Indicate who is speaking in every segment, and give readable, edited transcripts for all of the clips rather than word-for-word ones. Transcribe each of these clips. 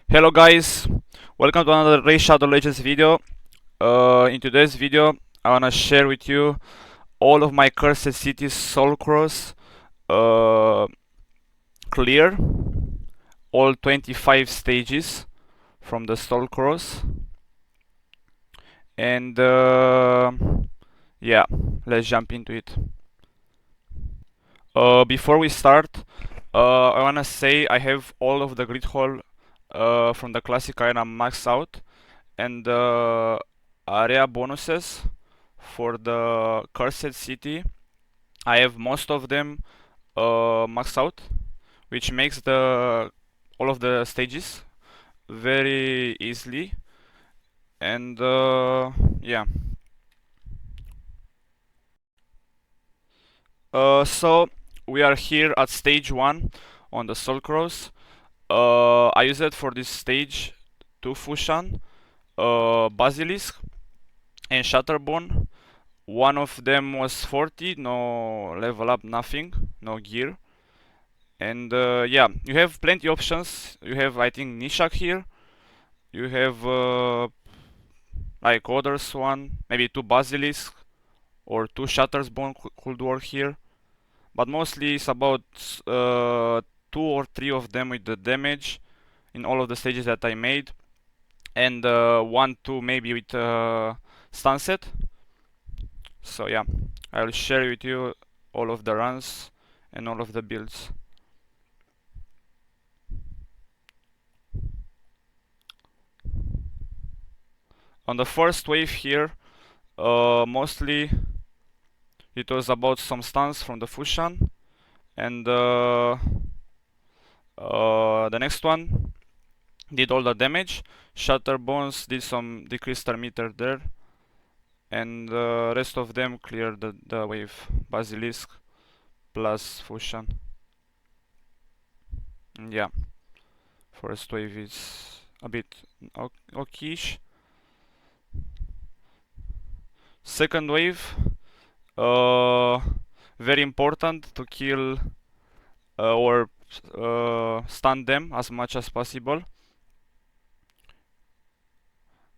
Speaker 1: Hello guys, welcome to another Race Shadow Legends video. In today's video, I wanna share with you all of my Cursed Cities SOULCROSS clear, all 25 stages from the SOULCROSS, and yeah, let's jump into it. Before we start, I wanna say I have all of the grid hole from the classic arena maxed out, and the area bonuses for the Cursed City, I have most of them maxed out, which makes the all of the stages very easily. And yeah, so we are here at stage 1 on the SOULCROSS. I use it for this stage to Fushan, Basilisk, and Shatterbone. One of them was 40, no level up, nothing, no gear. And yeah, you have plenty options. You have, I think, Nishak here. You have like others one, maybe 2 Basilisk or 2 Shattersbone could work here. But mostly it's about 2 or 3 of them with the damage in all of the stages that I made. And 1, 2 maybe with stun set. So yeah, I will share with you all of the runs and all of the builds. On the first wave here, mostly it was about some stuns from the Fushan, and the next one did all the damage. Shatterbones did some decreased meter there, and the rest of them cleared the wave. Basilisk plus Fushan. And yeah, first wave is a bit okayish. Second wave, very important to kill or stun them as much as possible.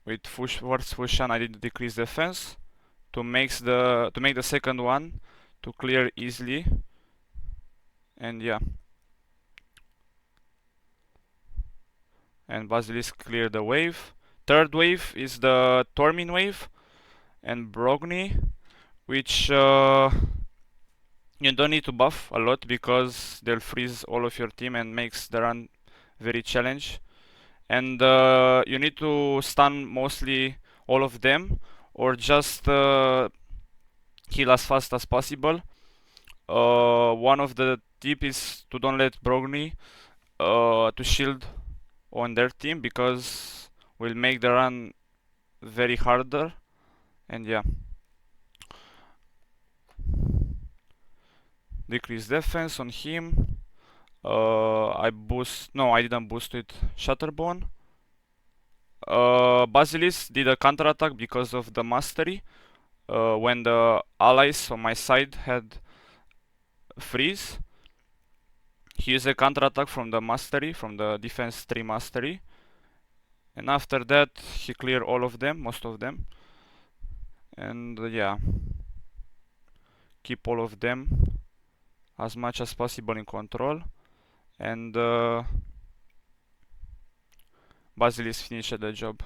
Speaker 1: With first Fushan, I did decrease defense to make the second one to clear easily. And yeah, and Basilisk cleared the wave. Third wave is the Tormin wave and Brogni, which you don't need to buff a lot because they'll freeze all of your team and makes the run very challenging. And you need to stun mostly all of them or just heal as fast as possible. One of the tip is to don't let Brogni to shield on their team because will make the run very harder. And yeah, decrease defense on him. I didn't boost with Shatterbone. Basilisk did a counter attack because of the mastery. When the allies on my side had freeze, he used a counter attack from the mastery, from the defense 3 mastery. And after that, he cleared all of them, most of them. And yeah, keep all of them as much as possible in control. And Basilisk finished the job.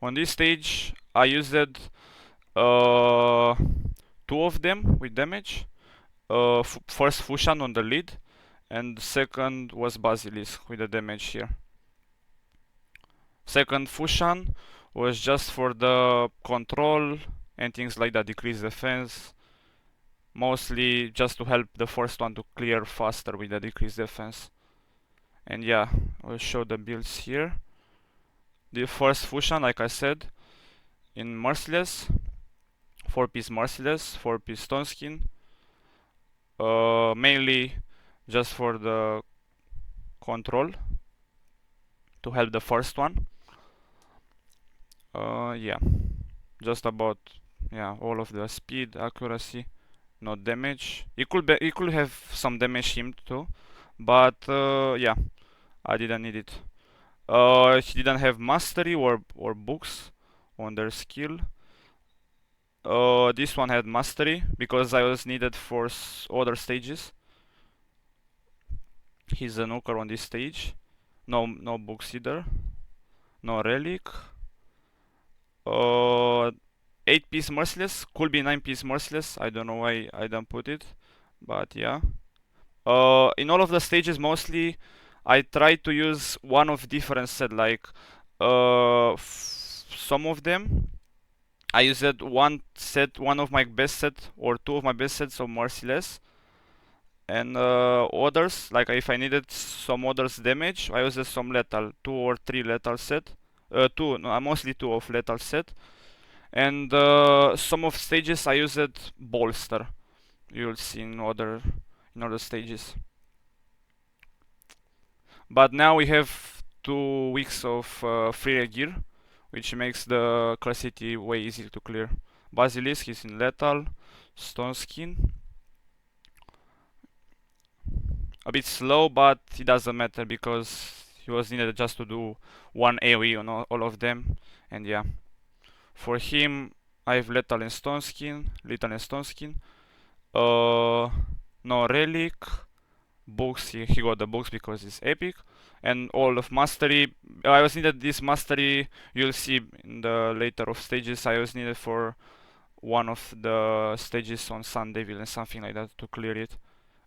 Speaker 1: On this stage, I used 2 of them with damage. First Fushan on the lead, and second was Basilisk with the damage here. Second Fushan was just for the control and things like that, decrease defense. Mostly just to help the first one to clear faster with the decreased defense. And yeah, I'll show the builds here. The first Fushan, like I said, in Merciless, 4-piece Merciless, 4-piece Stone Skin. Mainly just for the control to help the first one. Yeah, just about all of the speed, accuracy, no damage. It could have some damage him too, but yeah, I didn't need it. He didn't have mastery or books on their skill. This one had mastery because I was needed for other stages. He's a nuker on this stage. No books either. No relic. 8-piece merciless. Could be 9-piece merciless. I don't know why I don't put it, but yeah. In all of the stages, mostly I try to use one of different set. Like some of them I used one set, one of my best set or two of my best sets of merciless, and others, like if I needed some others damage, I used some lethal, 2 or 3 lethal set. Two, no, mostly two of lethal set, and some of stages I used bolster. You'll see in other stages. But now we have 2 weeks of free gear, which makes the classicity way easier to clear. Basilisk is in lethal, stone skin. A bit slow, but it doesn't matter because he was needed just to do one AoE on all of them. And yeah, for him, I have lethal and stone skin, lethal and stone skin. No relic, books. He got the books because it's epic, and all of mastery. I was needed this mastery. You'll see in the later of stages. I was needed for one of the stages on Sun Devil and something like that to clear it.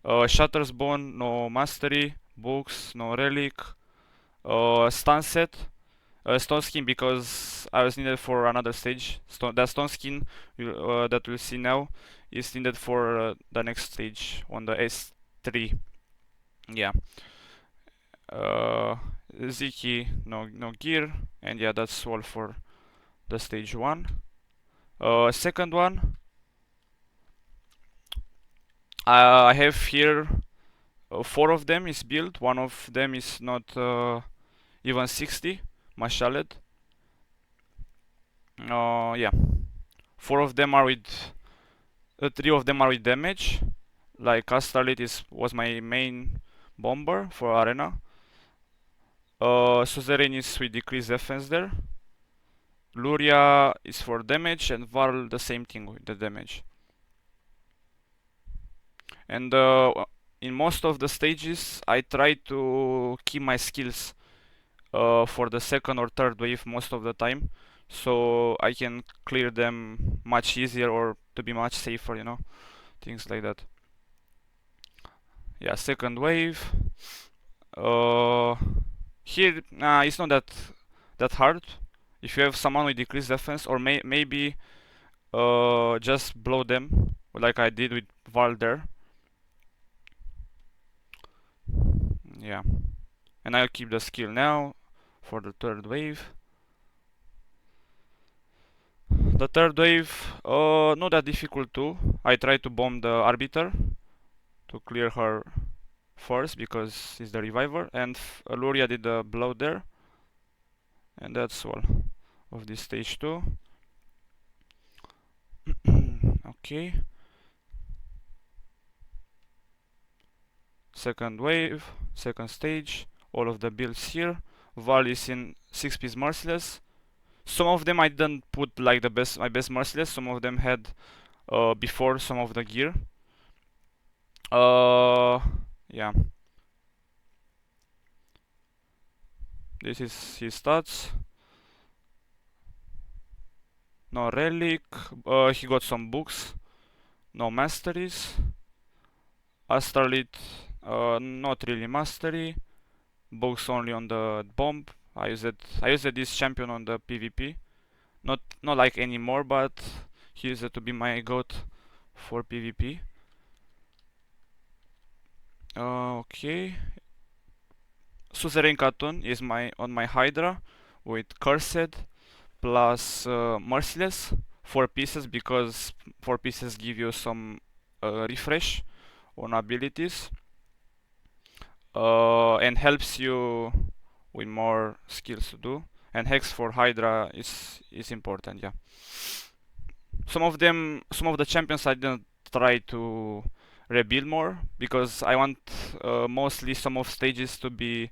Speaker 1: Shatter's Bone, no mastery, books, no relic, stun set, stone skin because I was needed for another stage. That stone skin that we'll see now is needed for the next stage on the S3. Yeah. Uh, Ziki, no gear, and yeah, that's all for the stage 1. Second one, I have here 4 of them is built. One of them is not even 60, Mashalet. Yeah, 4 of them are with 3 of them are with damage. Like Astralit was my main bomber for arena. Suzerain is with decreased defense there. Luria is for damage, and Varl the same thing with the damage. And in most of the stages, I try to keep my skills for the second or third wave most of the time, so I can clear them much easier or to be much safer, things like that. Yeah, second wave. Here, it's not that hard. If you have someone with decreased defense, or maybe just blow them like I did with Val there. Yeah, and I'll keep the skill now for the third wave. The third wave, not that difficult too. I try to bomb the Arbiter to clear her first because it's the reviver, and Luria did the blow there, and that's all of this stage 2. Okay. Second wave, second stage, all of the builds here. Val is in 6-piece merciless. Some of them I didn't put like my best merciless. Some of them had before some of the gear. Yeah. This is his stats. No relic. He got some books. No masteries. Astralit, not really mastery. Books only on the bomb. I used this champion on the PvP. Not like anymore, but he used to be my goat for PvP. Okay. Suzerain Katon is on my Hydra with Cursed plus Merciless, 4 pieces because 4 pieces give you some refresh on abilities, and helps you with more skills to do. And Hex for Hydra is important, yeah. Some of the champions I didn't try to rebuild more, because I want mostly some of stages to be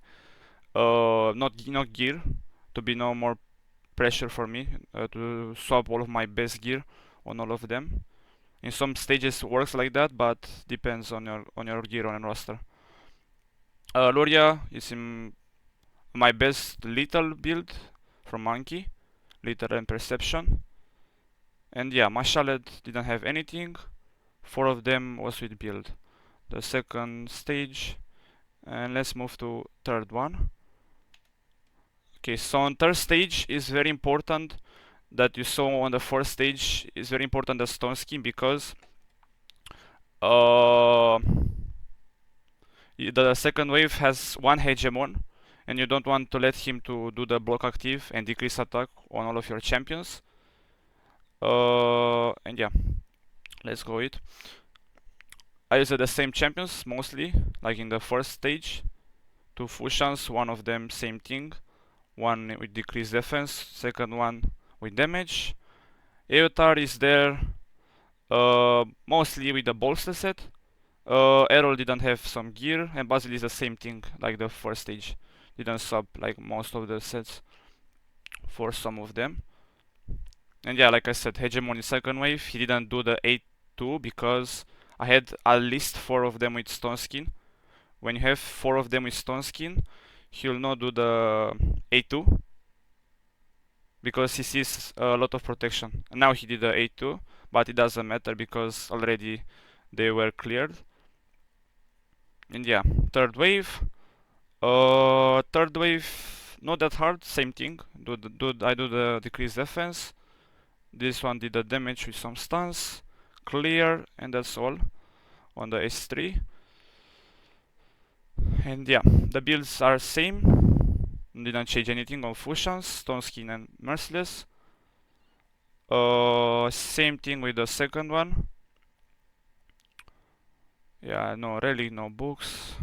Speaker 1: not gear, to be no more pressure for me to swap all of my best gear on all of them. In some stages works like that, but depends on your gear on a roster. Luria is in my best lethal build from Monkey, lethal and perception. And yeah, my Shalet didn't have anything. 4 of them was with build. The second stage, and let's move to third one. Okay, so on third stage is very important that you saw on the first stage is very important the stone skin, because uh, the second wave has one hegemon and you don't want to let him to do the block active and decrease attack on all of your champions. And yeah, let's go it. I used the same champions mostly, like in the first stage. 2 Fushans, one of them same thing. One with decreased defense, second one with damage. Eotar is there mostly with the bolster set. Errol didn't have some gear, and Basil is the same thing like the first stage. Didn't sub like most of the sets for some of them. And yeah, like I said, Hegemon in second wave, he didn't do the 8-2 because I had at least 4 of them with stone skin. When you have 4 of them with stone skin, he'll not do the 8-2 because he sees a lot of protection. And now he did the 8-2, but it doesn't matter because already they were cleared. And yeah, third wave. Third wave, not that hard, same thing. I do the decreased defense. This one did the damage with some stuns. Clear, and that's all on the S3. And yeah, the builds are same. Didn't change anything on Fushans, Stone Skin, and Merciless. Same thing with the second one. Yeah, no relic, no books.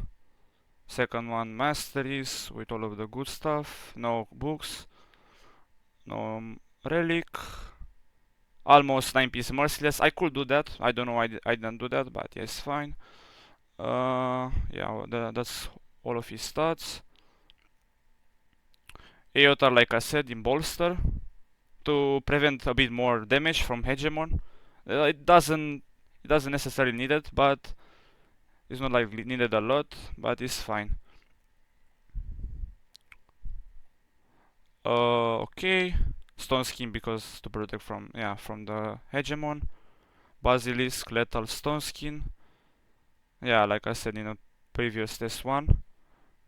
Speaker 1: Second one, masteries with all of the good stuff. No books. No relic. Almost 9 piece merciless. I could do that. I don't know why I didn't do that, but yeah, it's fine. Yeah, that's all of his stats. Eotar, like I said, in bolster to prevent a bit more damage from Hegemon. It doesn't necessarily need it, but it's not like needed a lot, but it's fine. Okay, stone skin because to protect from the Hegemon. Basilisk lethal stone skin. Yeah, like I said in a previous test one,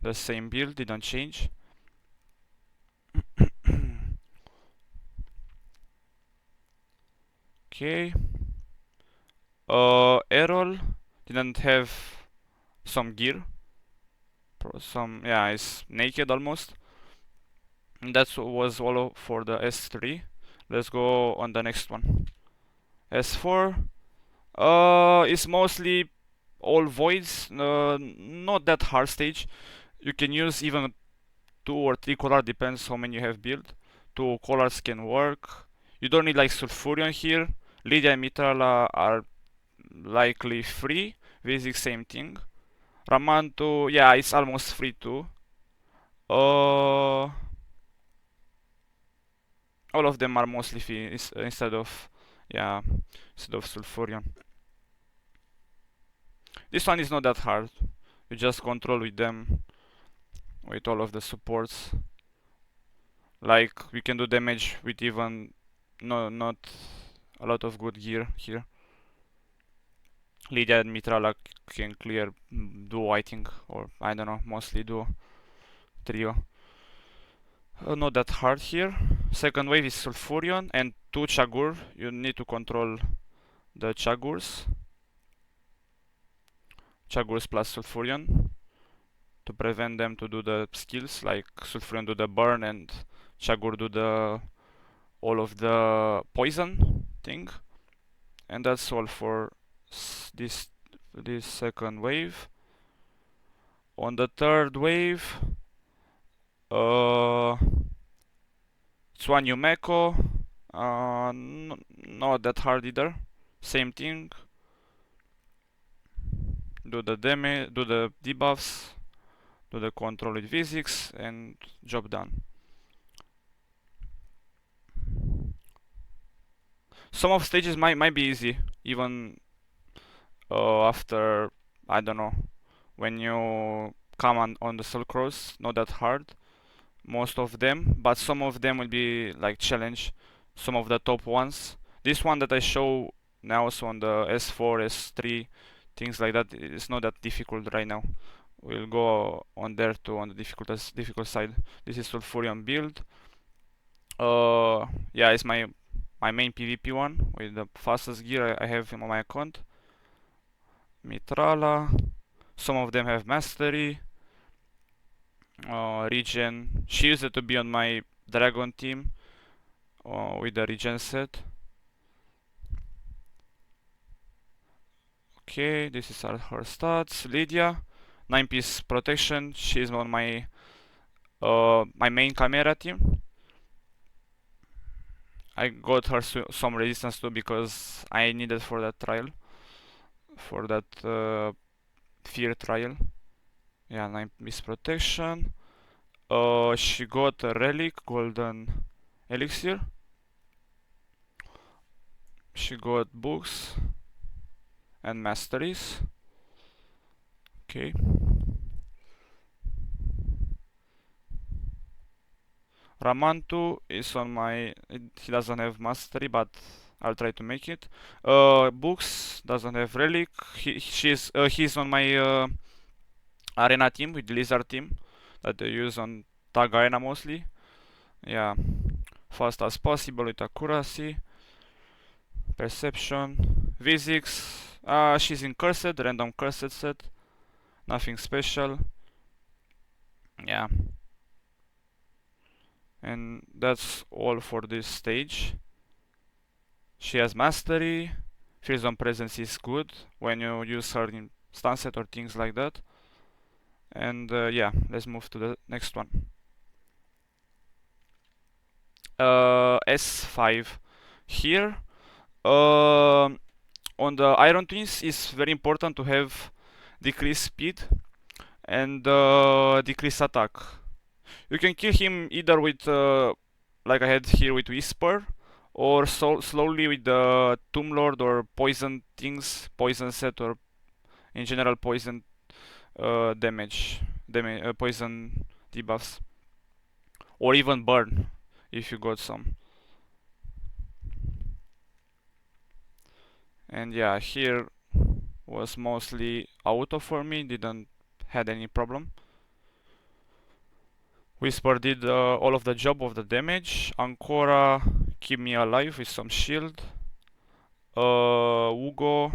Speaker 1: the same build didn't change. Okay. Errol didn't have some gear. It's naked almost. And that was all for the S3. Let's go on the next one. S4. It's mostly all voids. Not that hard stage. You can use even 2 or 3 collars, depends how many you have built. 2 collars can work. You don't need like Sulfurion here. Lydia and Mitrala are likely free. Basic same thing. Ramanto, yeah, it's almost free too. All of them are mostly free instead of Sulfurion. This one is not that hard. You just control with them with all of the supports. Like we can do damage with even not a lot of good gear here. Lydia and Mitrala can clear duo, I think, or I don't know, mostly duo, trio. Not that hard here. Second wave is Sulfurion and 2 Chagur. You need to control the Chagurs. Chagurs plus Sulfurion to prevent them to do the skills, like Sulfurion do the burn and Chagur do the all of the poison thing. And that's all for this second wave. On the third wave, it's one Yumeko. Not that hard either. Same thing. do the damage, do the debuffs, do the control with physics, and job done. Some of stages might be easy, even after, I don't know, when you come on the SOULCROSS, not that hard, most of them, but some of them will be like challenge, some of the top ones. This one that I show now is on the S4, S3, things like that. It's not that difficult right now. We'll go on there too, on the difficult side. This is Sulfurion build. Yeah, it's my main PvP one with the fastest gear I have on my account. Mitrala. Some of them have mastery. Regen. She used to be on my dragon team with the regen set. Okay, this is her stats. Lydia, 9-piece protection. She's on my main camera team. I got her some resistance too because I needed for that trial, for that fear trial. Yeah, 9-piece protection. She got a relic, golden elixir. She got books and masteries. Okay. Ramantu is on my. He doesn't have mastery, but I'll try to make it. Books doesn't have relic. He's on my arena team with the lizard team that they use on tag arena mostly. Yeah, fast as possible with accuracy, perception, physics. She's in cursed, random cursed set. Nothing special. Yeah. And that's all for this stage. She has mastery. Fearsome presence is good when you use her in stun set or things like that. And yeah, let's move to the next one. S5 here. On the Iron Twins, it's very important to have decreased speed and decreased attack. You can kill him either with, like I had here with Whisper, or slowly with the Tomb Lord or poison things, poison set, or in general poison poison debuffs, or even burn if you got some. And yeah, here was mostly auto for me, didn't had any problem. Whisper did all of the job of the damage. Ancora keep me alive with some shield. Ugo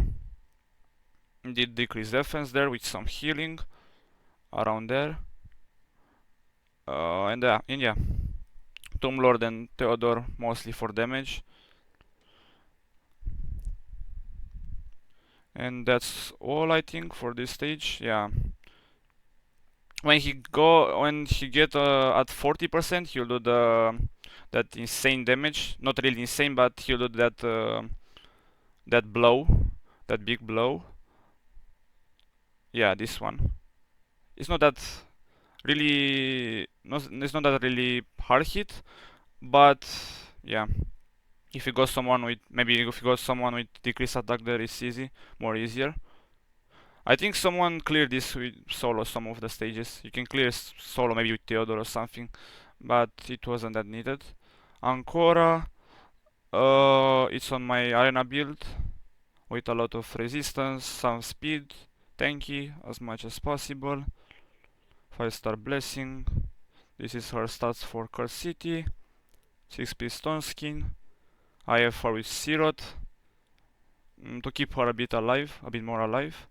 Speaker 1: did decrease defense there with some healing around there. And yeah, Tomb Lord and Theodore mostly for damage. And that's all I think for this stage. Yeah. When he get at 40%, he'll do that insane damage. Not really insane, but he'll do that blow, that big blow. Yeah, this one. It's not that really, it's not that really hard hit, but yeah. If you got someone with decreased attack, there is more easier. I think someone cleared this with solo some of the stages. You can clear solo maybe with Theodore or something, but it wasn't that needed. Ancora, it's on my arena build with a lot of resistance, some speed, tanky as much as possible. 5-star blessing. This is her stats for Curse City. 6-piece stone skin. I have her with Sirot to keep her a bit more alive.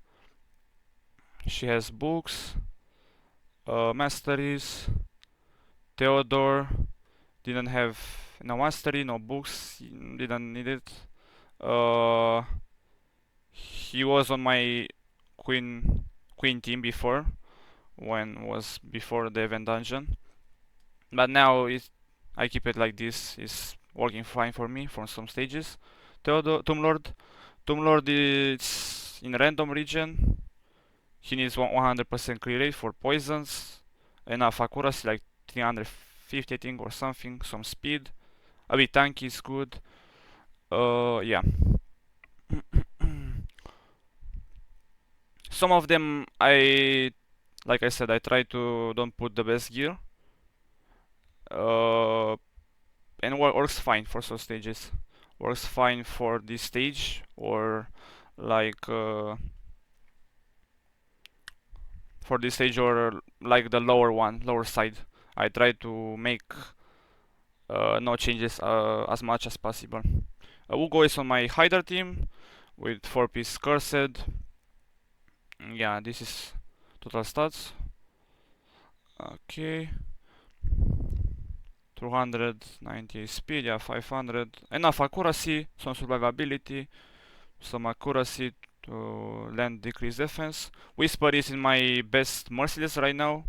Speaker 1: She has books, masteries. Theodore didn't have no mastery, no books, didn't need it. He was on my queen team before, before the event dungeon, but now I keep it like this. It's working fine for me for some stages. Tomb Lord is in random region. He needs 100% clear rate for poisons, enough accuracy like 350 I think or something, some speed, a bit tanky is good. Yeah. Some of them like I said, I try to don't put the best gear. And works fine for some stages. Works fine for this stage or like for this stage or like the lower side. I try to make no changes as much as possible. Ugo is on my hider team with 4-piece cursed. Yeah, this is total stats. Okay. 290 speed, yeah, 500. Enough accuracy, some survivability, some accuracy to land decrease defense. Whisper is in my best merciless right now.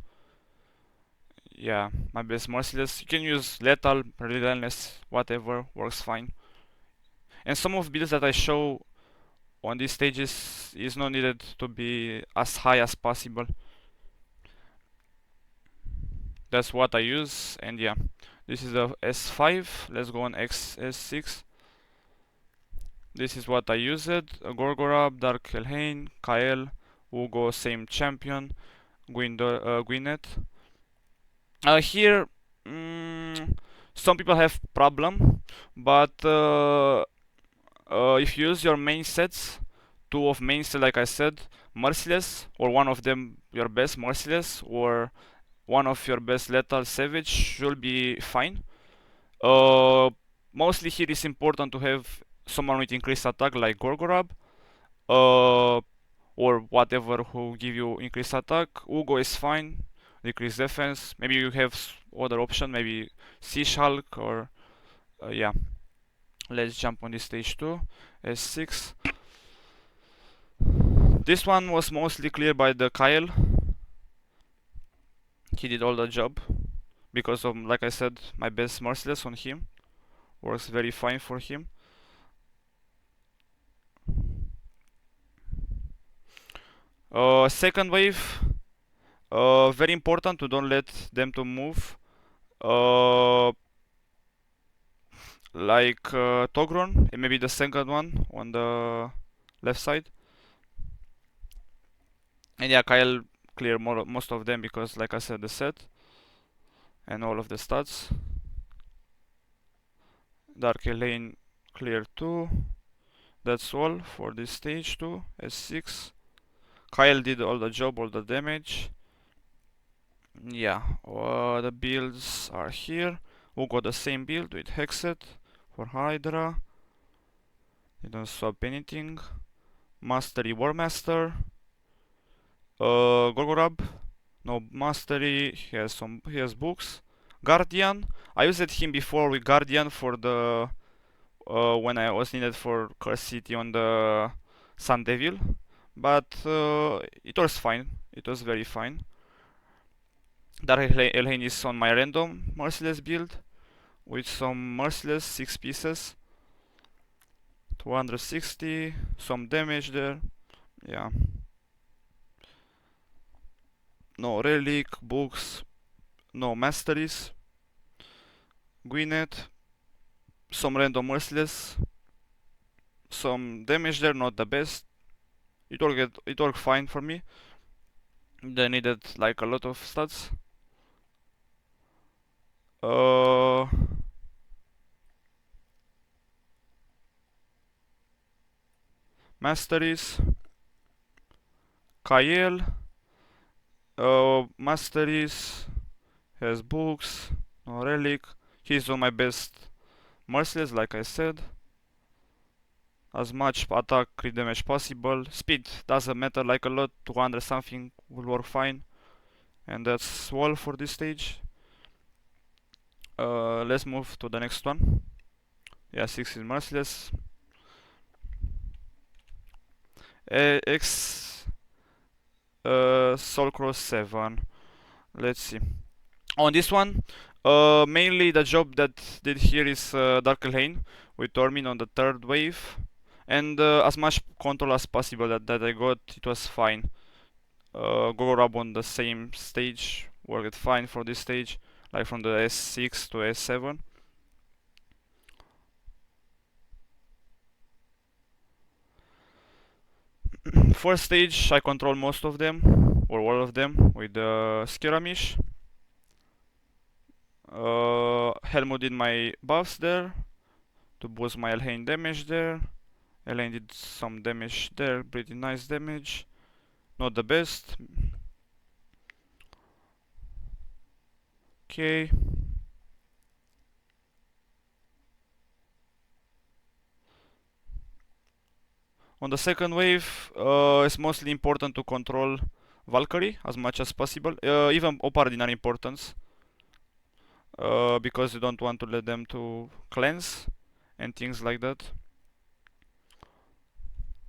Speaker 1: Yeah, my best merciless. You can use lethal, relentless, whatever, works fine. And some of builds that I show on these stages is not needed to be as high as possible. That's what I use, and yeah, this is the S5. Let's go on S6. This is what I used. Gorgorab, Dark Helheim, Kael, Ugo, same champion, Gwyneth. Here, some people have problem, but if you use your main sets, two of main set, like I said, Merciless, or one of them your best Merciless, or one of your best Lethal Savage should be fine. Mostly here is important to have someone with increased attack like Gorgorab, or whatever who give you increased attack. Ugo is fine, decreased defense. Maybe you have other option, maybe Siege Hulk or yeah. Let's jump on this stage 2, S6. This one was mostly cleared by the Kyle. He did all the job because of, like I said, my best merciless on him. Works very fine for him. Second wave, very important to don't let them to move. Like Togron, and maybe the second one on the left side. And yeah, Kyle clear most of them because, like I said, the set and all of the stats. Dark Lane clear 2. That's all for this stage 2, S6. Kyle did all the job, all the damage. Yeah, the builds are here. We got the same build with Hexet for Hydra. Didn't swap anything. Mastery War Master. Gorgorab. No mastery. He has books. Guardian. I used him before with Guardian for the when I was needed for Curse City on the Sun Devil, but it was fine. It was very fine. Dark Elhain is on my random Merciless build with some Merciless 6 pieces. 260, some damage there. Yeah. No relic, books, no masteries. Gwyneth, some random Merciless, some damage there, not the best. It worked fine for me. They needed like a lot of stats. Masteries, Kael, Masteries, has books, no relic. He's on my best merciless, like I said. As much attack, crit damage possible. Speed doesn't matter like a lot, 200 something will work fine. And that's all for this stage. Let's move to the next one. Yeah, 6 is merciless. SOULCROSS 7. Let's see. On this one, mainly the job that did here is Dark Lane with Tormin on the third wave, and as much control as possible that I got, it was fine. Gogorab on the same stage worked fine for this stage, like from the S6 to S7. First stage I control most of them, or all of them, with the Skiramish. Helmut did my buffs there to boost my Elhain damage there. Elhain did some damage there, pretty nice damage. Not the best. Okay. On the second wave, it's mostly important to control Valkyrie as much as possible, even Opardinary importance, because you don't want to let them to cleanse and things like that.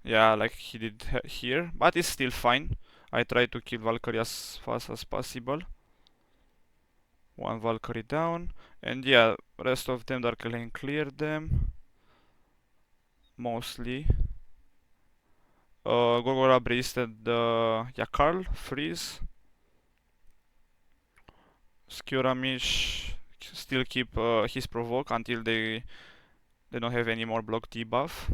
Speaker 1: Yeah, like he did here, but it's still fine. I try to kill Valkyrie as fast as possible. One Valkyrie down, and yeah, rest of them Dark Lane cleared them mostly. Gogora breasted the Yakarl freeze. Skiramish still keep his provoke until they don't have any more block debuff.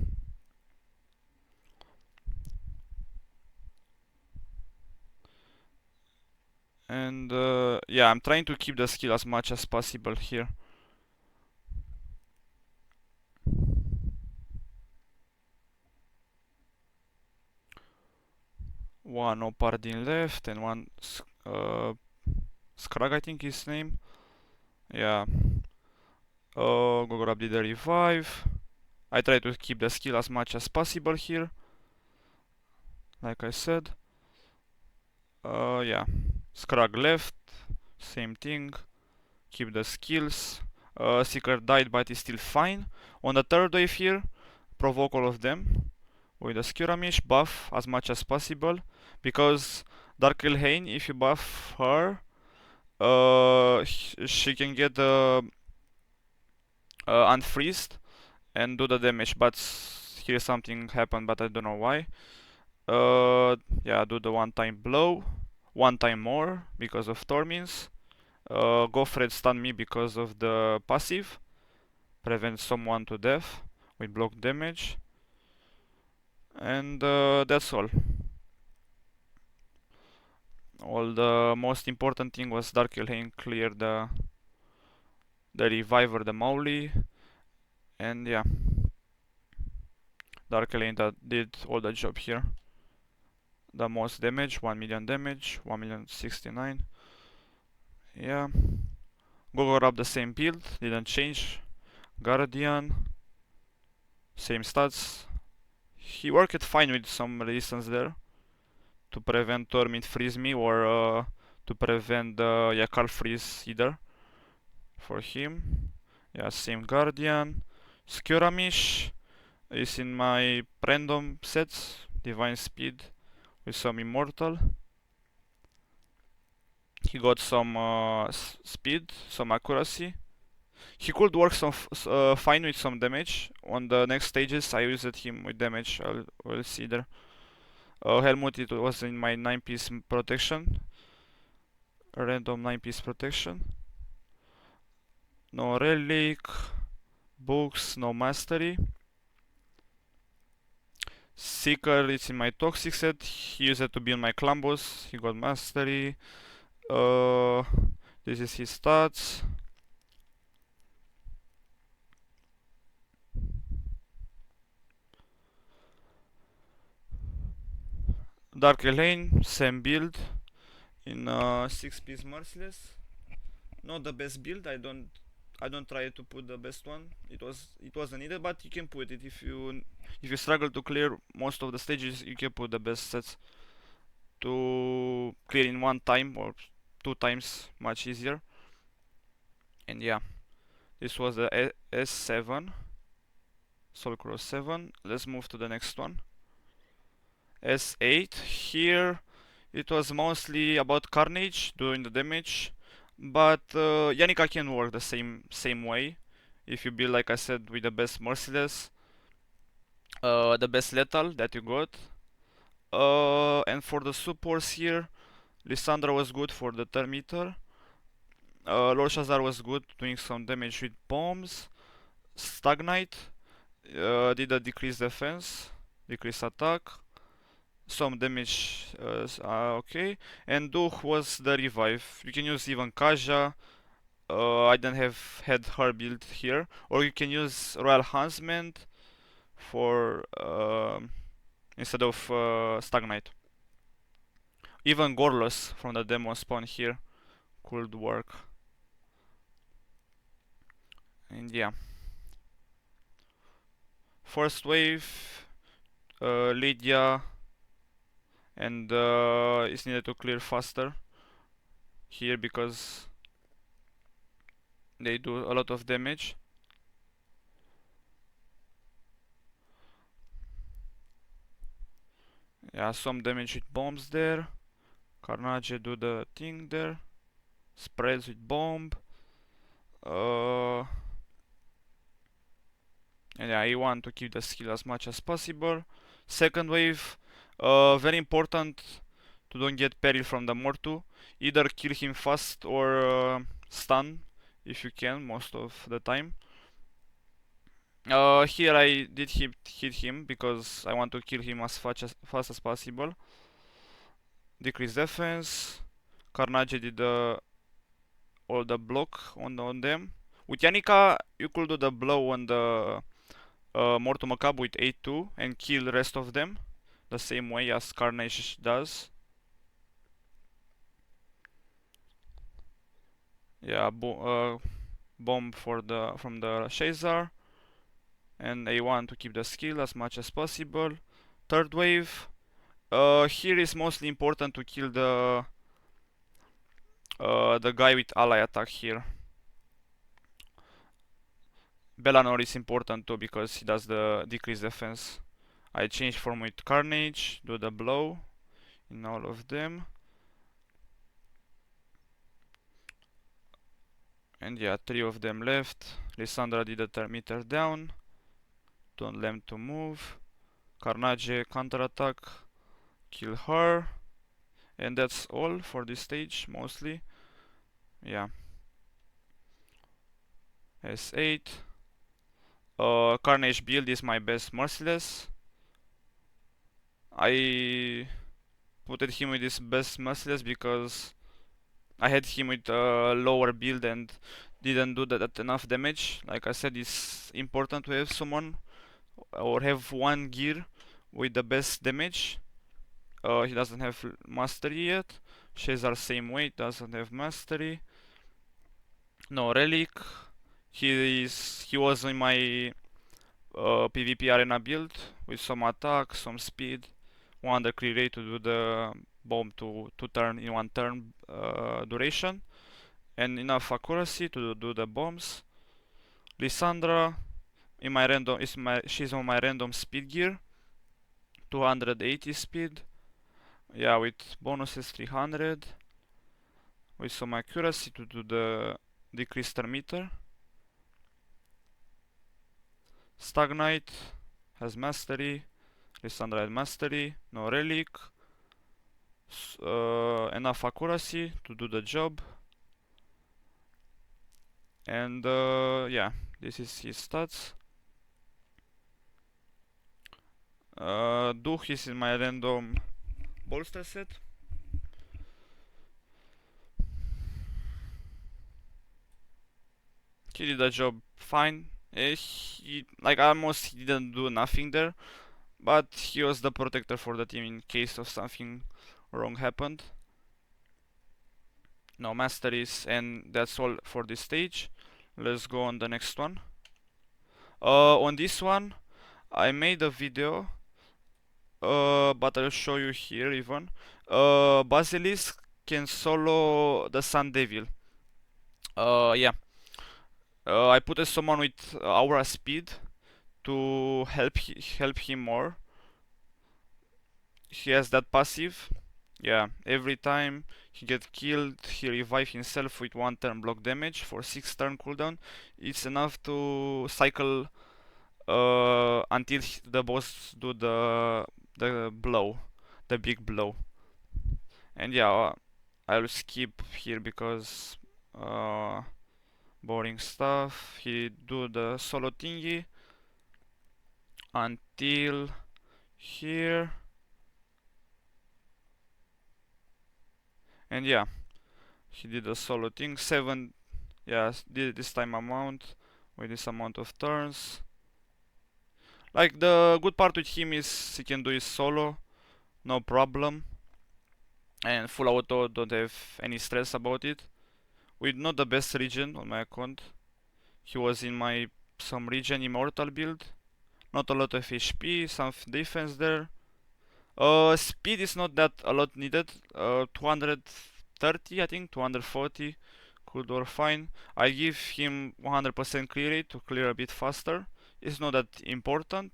Speaker 1: And yeah, I'm trying to keep the skill as much as possible here. One Opardin left and one Scrag, I think his name. Yeah. Gogorab did the revive. I try to keep the skill as much as possible here. Like I said. Yeah. Scrag left. Same thing. Keep the skills. Seeker died, but is still fine. On the third wave here, provoke all of them with the Skiramish, buff as much as possible, because Dark Elhain, if you buff her, she can get unfreezed and do the damage, but here something happened, but I don't know why. Yeah, do the one-time blow, one time more because of Tormins. Gofred stun me because of the passive, prevent someone to death with block damage, and that's all. All the most important thing was Dark Elhain clear the Reviver, the Mauli, and yeah, Dark Elhain that did all the job here. The most damage, 1 million damage, 1,069,000. Yeah. Gogorab the same build, didn't change. Guardian, same stats. He worked fine with some resistance there to prevent Tormint freeze me, or to prevent the Yakar freeze either for him. Yeah, same Guardian. Skiramish is in my random sets, Divine Speed with some Immortal. He got some speed, some accuracy. He could work some fine with some damage. On the next stages I used him with damage, we'll see there. Helmut, it was in my 9-piece protection. Random 9-piece protection. No relic, books, no mastery. Seeker is in my toxic set. He used it to be on my clan boss. He got mastery. This is his stats. Dark Elhain, same build in 6-piece Merciless. Not the best build. I don't try to put the best one. It wasn't needed, but you can put it if you struggle to clear most of the stages. You can put the best sets to clear in one time or 2 times, much easier. And yeah, this was the S7, SOULCROSS 7. Let's move to the next one. S8. Here it was mostly about Carnage doing the damage, but Yannicka can work the same way if you build, like I said, with the best Merciless, the best Lethal that you got. And for the supports here, Lissandra was good for the turn meter. Lord Shazar was good, doing some damage with bombs. Stagnite did a decreased defense, decreased attack, some damage, okay. And Duch was the revive. You can use even Kaja. I don't have had her build here, or you can use Royal Huntsman for instead of Stagnite. Even Gorlos from the demo spawn here could work. And yeah, first wave, Lydia, and it's needed to clear faster here because they do a lot of damage. Yeah, some damage with bombs there. Carnage do the thing there. Spreads with bomb. And yeah, I want to keep the skill as much as possible. Second wave, very important to don't get parry from the Mortu. Either kill him fast or stun if you can, most of the time. Here I did hit him because I want to kill him as fast as possible. Decrease defense. Carnage did all the block on them. With Yannicka, you could do the blow on the Mortu Macabre with 8-2 and kill the rest of them the same way as Carnage does. Yeah, bomb from the Shazar, and I want to keep the skill as much as possible. Third wave, here is mostly important to kill the guy with ally attack here. Bellanor is important too because he does the decreased defense. I change form with Carnage, do the blow in all of them. And yeah, 3 of them left. Lissandra did a turn meter down. Don't let him to move. Carnage counterattack, kill her. And that's all for this stage, mostly. Yeah. S8. Carnage build is my best Merciless. I put him with this best Merciless because I had him with a lower build and didn't do that enough damage. Like I said, it's important to have someone or have one gear with the best damage. He doesn't have mastery yet. Shazar same way, doesn't have mastery. No relic. He was in my PvP arena build with some attack, some speed, one the clear rate to do the bomb to turn in one turn duration, and enough accuracy to do the bombs. Lissandra in my random she's on my random speed gear, 280 speed. Yeah, with bonuses 300, with some accuracy to do the decreased meter. Stagnite has mastery. Lissandra has mastery. No relic. Enough accuracy to do the job. And yeah, this is his stats. Duch is in my random bolster set. He did the job fine. He like almost he didn't do nothing there, but he was the protector for the team in case of something wrong happened. No masteries, and that's all for this stage. Let's go on the next one. On this one, I made a video, but I'll show you here even. Basilisk can solo the Sun Devil. Yeah. I put a someone with aura speed to help him more. He has that passive. Yeah, every time he get killed, he revive himself with 1 turn block damage for 6 turn cooldown. It's enough to cycle until the boss do the blow. the big blow. And yeah, I'll skip here because uh, boring stuff. He do the solo thingy until here, and yeah, he did a solo thing. 7, yeah, did this time amount with this amount of turns. Like, the good part with him is he can do his solo, no problem, and full auto, don't have any stress about it. With not the best region on my account. He was in my some region immortal build. Not a lot of HP, some defense there. Speed is not that a lot needed. 230, I think, 240 could work fine. I give him 100% clear rate to clear a bit faster. It's not that important.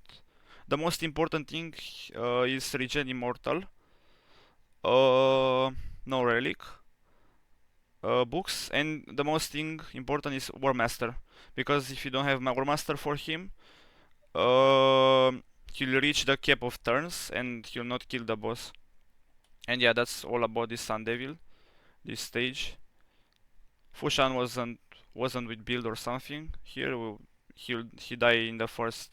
Speaker 1: The most important thing is regen immortal. No relic. Books, and the most thing important is War Master, because if you don't have War Master for him, he'll reach the cap of turns and he'll not kill the boss. And yeah, that's all about this Sun Devil, this stage. Fushan wasn't with build or something. Here he died in the first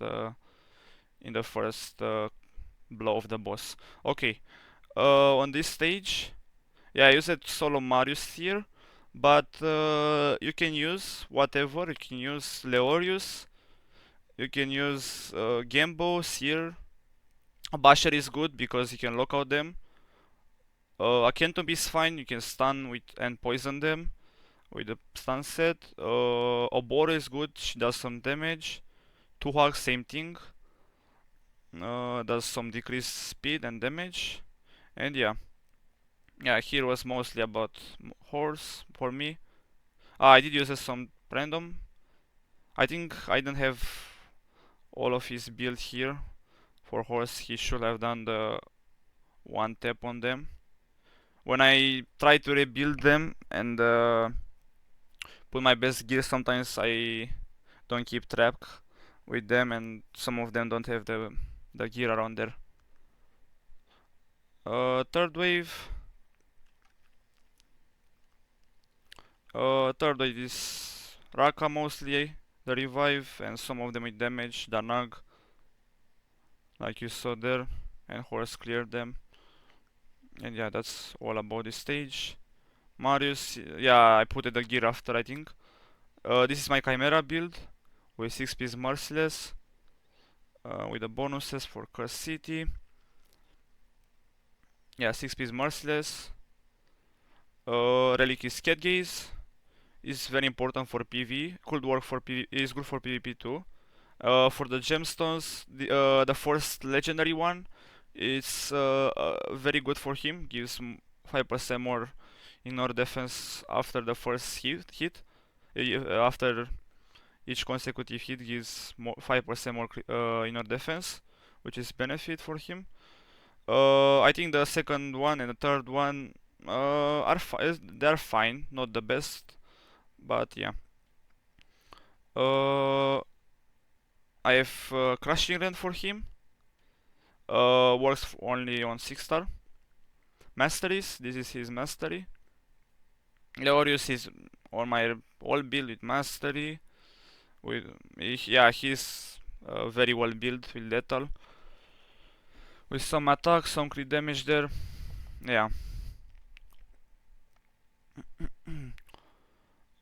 Speaker 1: blow of the boss. Okay, on this stage, yeah, I used solo Marius here, but you can use whatever. You can use Leorius, you can use Gembo, Seer. Basher is good because you can lock out them. Akentomb is fine, you can stun with and poison them with the stun set. Oboro is good, she does some damage. Tuhak, same thing. Does some decreased speed and damage. And yeah. Yeah, here was mostly about horse for me. I did use some random. I think I don't have all of his build here. For horse, he should have done the one tap on them. When I try to rebuild them and put my best gear, sometimes I don't keep track with them, and some of them don't have the gear around there. Third wave. Third wave is Raka mostly, the revive, and some of them with damage, Danag, like you saw there, and horse cleared them. And yeah, that's all about this stage. Marius, yeah, I put the gear after, I think. This is my Chimera build with 6-piece Merciless, with the bonuses for Curse City. Yeah, 6-piece Merciless. Relic is Cat Gaze. Is very important for PV. Could work for PV. Is good for PvP too. For the gemstones, the first legendary one is very good for him. Gives 5% more ignore defense after the first hit. After each consecutive hit gives 5% more ignore defense, which is benefit for him. I think the second one and the third one they're fine, not the best, but yeah. I have Crushing Rend for him. Works only on 6-star. Masteries, this is his mastery. Leorius is on my all build with mastery. Yeah, he's very well built with lethal. With some attack, some crit damage there. Yeah.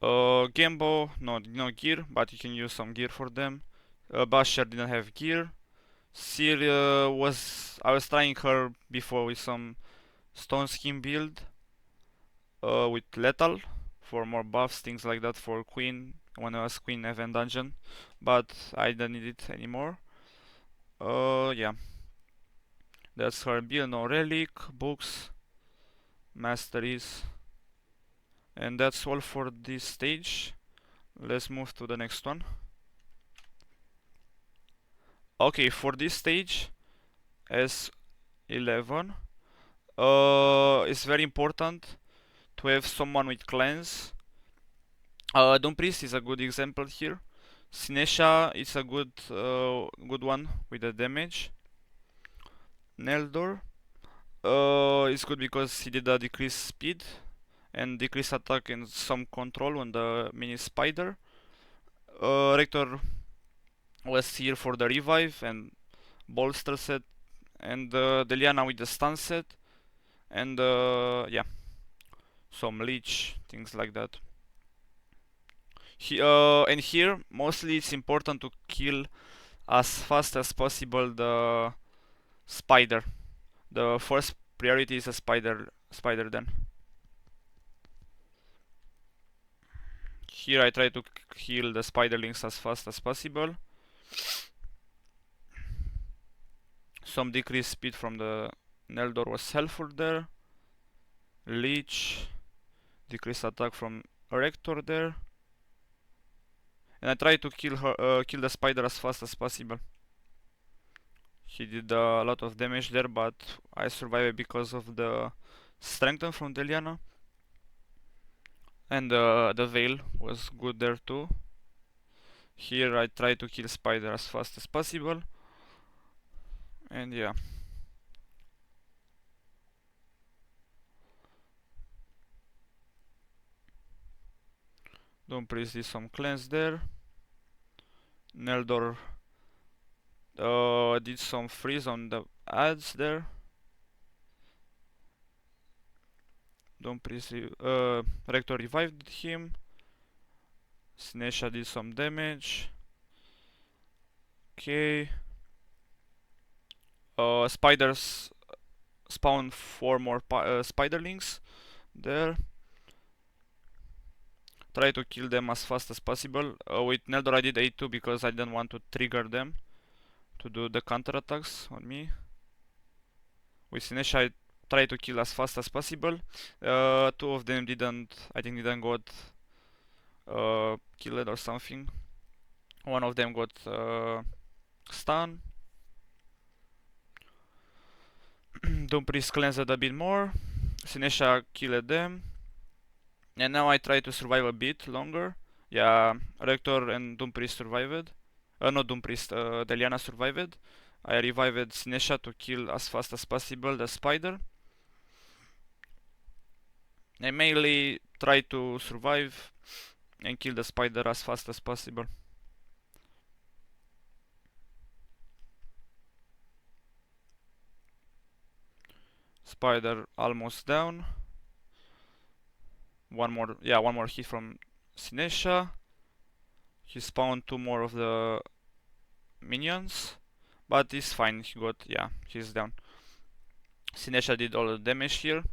Speaker 1: Gembo, no gear, but you can use some gear for them. Basher didn't have gear. Seer I was trying her before with some Stone Skin build with lethal for more buffs, things like that for Queen when I was Queen event dungeon, but I don't need it anymore. Yeah, that's her build. No relic, books, masteries, and that's all for this stage. Let's move to the next one. Okay, for this stage, S11, it's very important to have someone with cleanse. Doom Priest is a good example here. Sinesha is a good one with the damage. Neldor. It's good because he did a decreased speed and decreased attack and some control on the mini spider. Rector was here for the revive and bolster set, and Deliana with the stun set, and yeah, some leech, things like that. And here, mostly it's important to kill as fast as possible the spider. The first priority is a spider then. Here I try to kill the spiderlings as fast as possible. Some decreased speed from the Neldor was helpful there. Leech, decreased attack from Rector there. And I try to kill the spider as fast as possible. He did a lot of damage there, but I survived because of the strengthen from Deliana. And the veil was good there too. Here I try to kill spider as fast as possible. And yeah. Don't please did some cleanse there. Neldor did some freeze on the ads there. Don't please Rector revived him. Snesha did some damage. Okay. Spiders spawn 4 more spiderlings there. Try to kill them as fast as possible. With Neldor I did A2 because I didn't want to trigger them to do the counter attacks on me. With Sinesha I try to kill as fast as possible. 2 of them I think didn't got killed or something. One of them got stun. Dumfries cleansed a bit more. Sinesha killed them. And now I try to survive a bit longer. Yeah, Rector and Dumfries survived. Not Dumfries, Deliana survived. I revived Sinesha to kill as fast as possible the spider. I mainly try to survive and kill the spider as fast as possible. Spider almost down. One more hit from Sinesha. He spawned 2 more of the minions, but it's fine. He's down. Sinesha did all the damage here.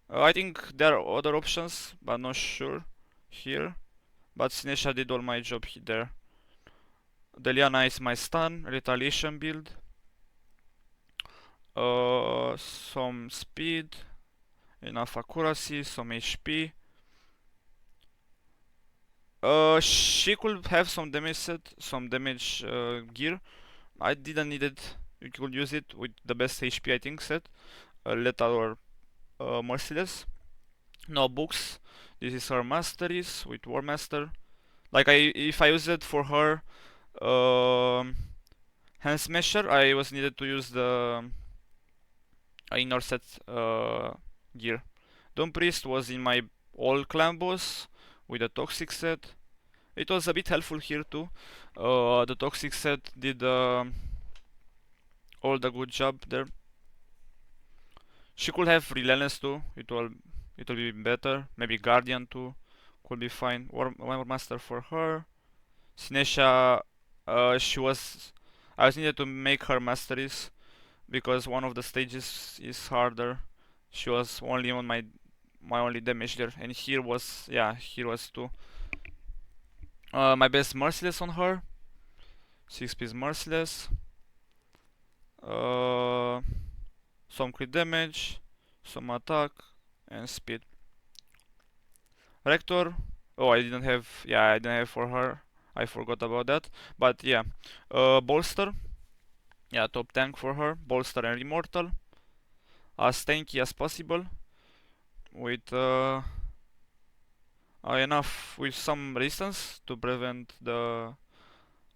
Speaker 1: I think there are other options, but not sure here. But Sinesha did all my job there. Deliana is my stun, retaliation build. Some speed, enough accuracy, some HP. She could have some damage set, some damage gear. I didn't need it. You could use it with the best HP I think set. Lethal or Merciless. No books. This is her masteries with War Master. Like if I use it for her Hand Smasher, I was needed to use the inner set gear. Dawn Priest was in my old clan boss with a toxic set. It was a bit helpful here too. The toxic set did all the good job there. She could have Relentless too. It will be better. Maybe Guardian too. Could be fine. War Master for her. Sinesha, I was needed to make her masteries because one of the stages is harder. She was only on my only damage there, and here was too. My best Merciless on her. 6 piece Merciless. Some crit damage, some attack, and speed. Rector. Oh, I didn't have for her. I forgot about that. But yeah, Bolster. Yeah, top tank for her. Bolster and Immortal. As tanky as possible. With with some resistance to prevent the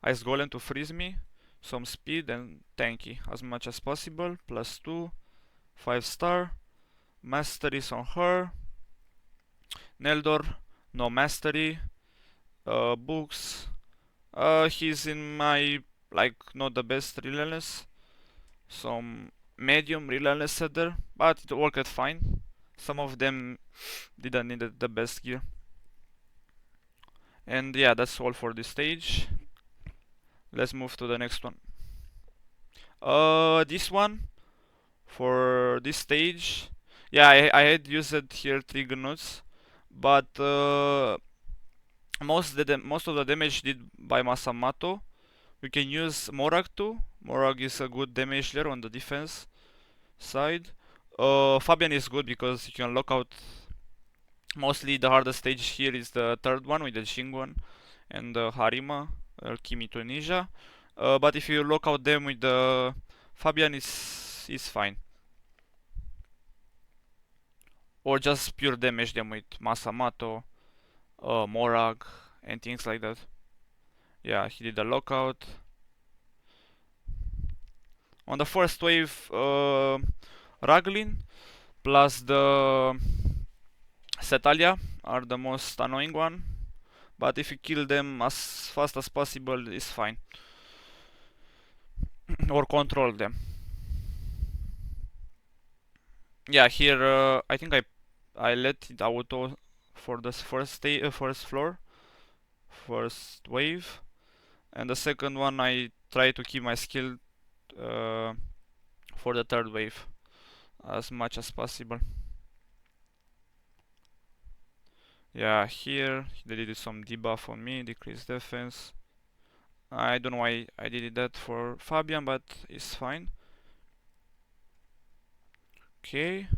Speaker 1: Ice Golem to freeze me. Some speed and tanky as much as possible. +2. 5-star. Masteries on her. Neldor, no mastery. Books. He's in my, like, not the best relentless. Some medium relentless setter, but it worked fine. Some of them didn't need the best gear. And yeah, that's all for this stage. Let's move to the next one. This one, for this stage, yeah, I had used here 3 gnuts, but most of the damage did by Masamato. We can use Morag too. Morag is a good damage there on the defense side. Fabian is good because you can lock out. Mostly the hardest stage here is the third one with the Shingon and the Harima, Kimi to Ninja. But if you lock out them with the Fabian, is fine. Or just pure damage them with Masamato, Morag, and things like that. Yeah, he did a lockout. On the first wave, Raglin plus the Setalia are the most annoying one. But if you kill them as fast as possible, it's fine. Or control them. Yeah, here I think I let it auto for the first floor, first wave, and the second one I try to keep my skill uh, for the third wave as much as possible. Yeah, here they did some debuff on me, decreased defense. I don't know why I did that for Fabian, but it's fine. Okay,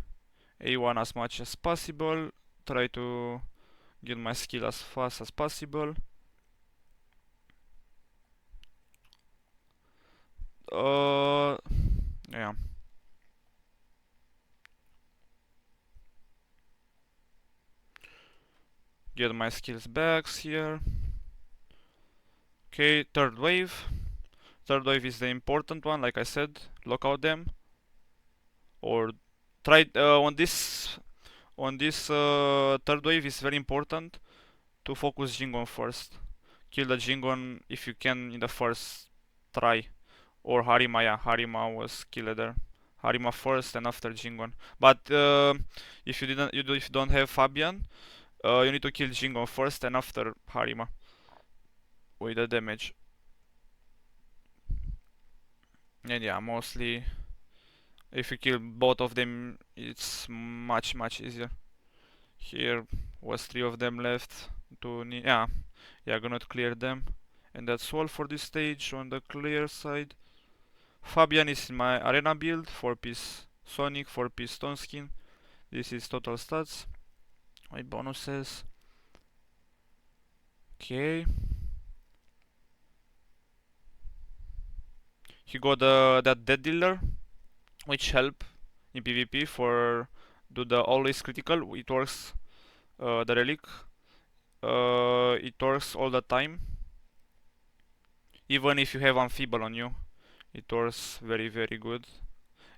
Speaker 1: A1 as much as possible. Try to get my skill as fast as possible. Yeah. Get my skills back here. Okay, third wave. Third wave is the important one, like I said. Lock out them. Or try on this third wave is very important to focus Jingon first. Kill the Jingon if you can in the first try. Or Harima, yeah, Harima was killed there. Harima first and after Jingon. But if you don't have Fabian, you need to kill Jingon first and after Harima with the damage. And yeah, mostly if you kill both of them, it's much easier. Here was 3 of them left to yeah, gonna clear them. And that's all for this stage on the clear side. Fabian is in my arena build, 4-piece Sonic, 4-piece Stone Skin. This is total stats. My bonuses. Okay. He got that dead dealer, which help in PvP for do the always critical. It works. The relic. It works all the time. Even if you have Unfeeble on you, it works very good.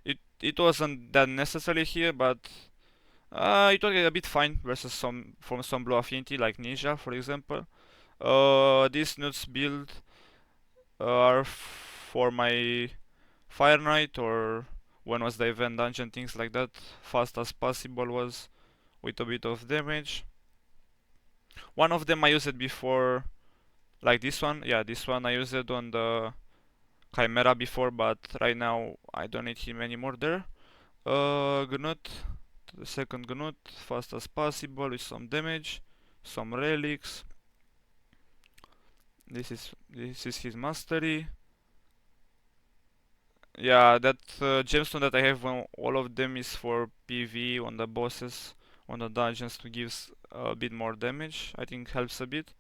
Speaker 1: It wasn't that necessary here, but it worked a bit fine versus some blue affinity like Ninja, for example. These nuts build are for my Fire Knight or when was the event dungeon, things like that. Fast as possible was with a bit of damage. One of them I used it before, like this one. Yeah, this one I used it on the Chimera before, but right now I don't need him anymore there. Gnut, the second Gnut, fast as possible with some damage, some relics. This is his mastery. Yeah, that gemstone that I have when all of them is for PV on the bosses, on the dungeons to give a bit more damage. I think helps a bit.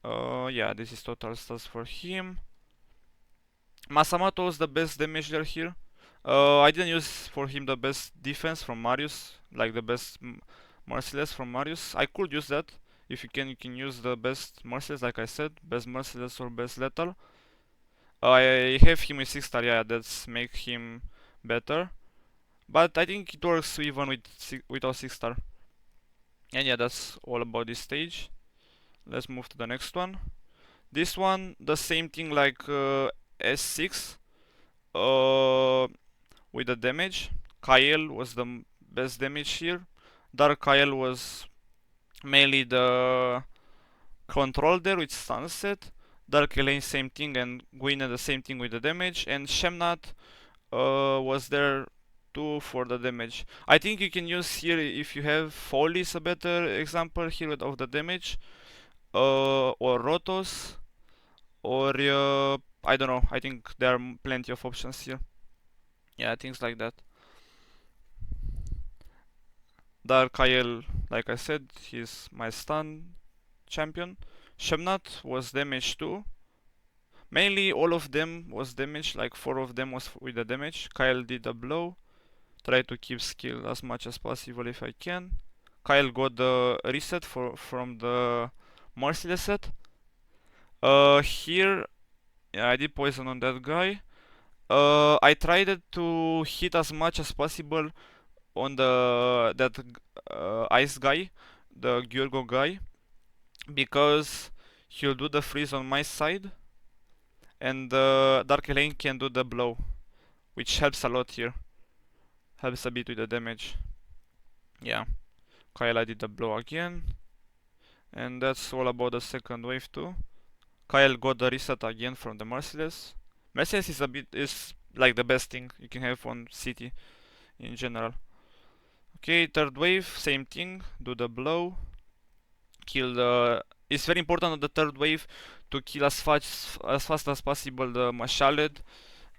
Speaker 1: Yeah, this is total stats for him. Masamato is the best damage dealer here. I didn't use for him the best defense from Marius, like the best merciless from Marius. I could use that. If you can use the best merciless, like I said, best merciless or best lethal. I have him with 6-star, yeah, that's make him better. But I think it works even without 6-star. And yeah, that's all about this stage. Let's move to the next one. This one, the same thing like S6 uh, with the damage. Kyle was the best damage here. Dark Kyle was mainly the control there with Sunset. Dark Elaine same thing, and Gwyneth the same thing with the damage. And Shemnat was there too for the damage. I think you can use here if you have Foley is a better example here of the damage. Or Rotos, or I don't know. I think there are plenty of options here. Yeah, things like that. Dark Kyle, like I said, he's my stun champion. Shemnat was damage too. Mainly all of them was damage, like 4 of them was with the damage. Kyle did a blow. Try to keep skill as much as possible if I can. Kyle got the reset from the Merciless set. Here, yeah, I did poison on that guy. I tried to hit as much as possible on that ice guy, the Gyurgo guy, because he'll do the freeze on my side, and Dark Elaine can do the blow, which helps a lot here. Helps a bit with the damage. Yeah, Kyle did the blow again, and that's all about the second wave too. Kyle got the reset again from the Merciless. Merciless is like the best thing you can have on City in general. Okay, third wave, same thing. Do the blow. Kill the. It's very important on the third wave to kill as fast as possible the Mashaled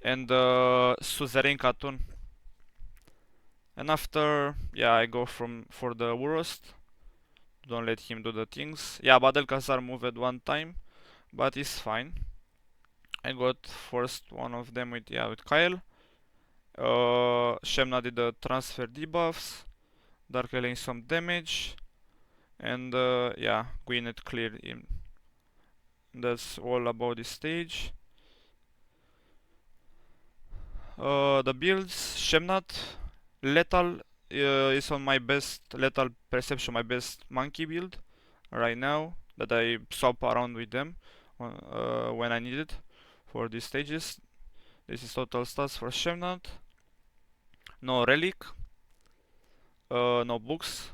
Speaker 1: and the Suzerain Katun. And after, yeah, I go for the Worst. Don't let him do the things. Yeah, Badelkazar moved at one time, but it's fine. I got first one of them with Kyle. Shemna did the transfer debuffs. Dark Elaine some damage. And yeah, Gwyneth cleared him. That's all about this stage. The builds, Shemnat, Lethal is on my best, Lethal Perception, my best monkey build right now that I swap around with them when I need it for these stages. This is total stats for Shemnat. No Relic, no books,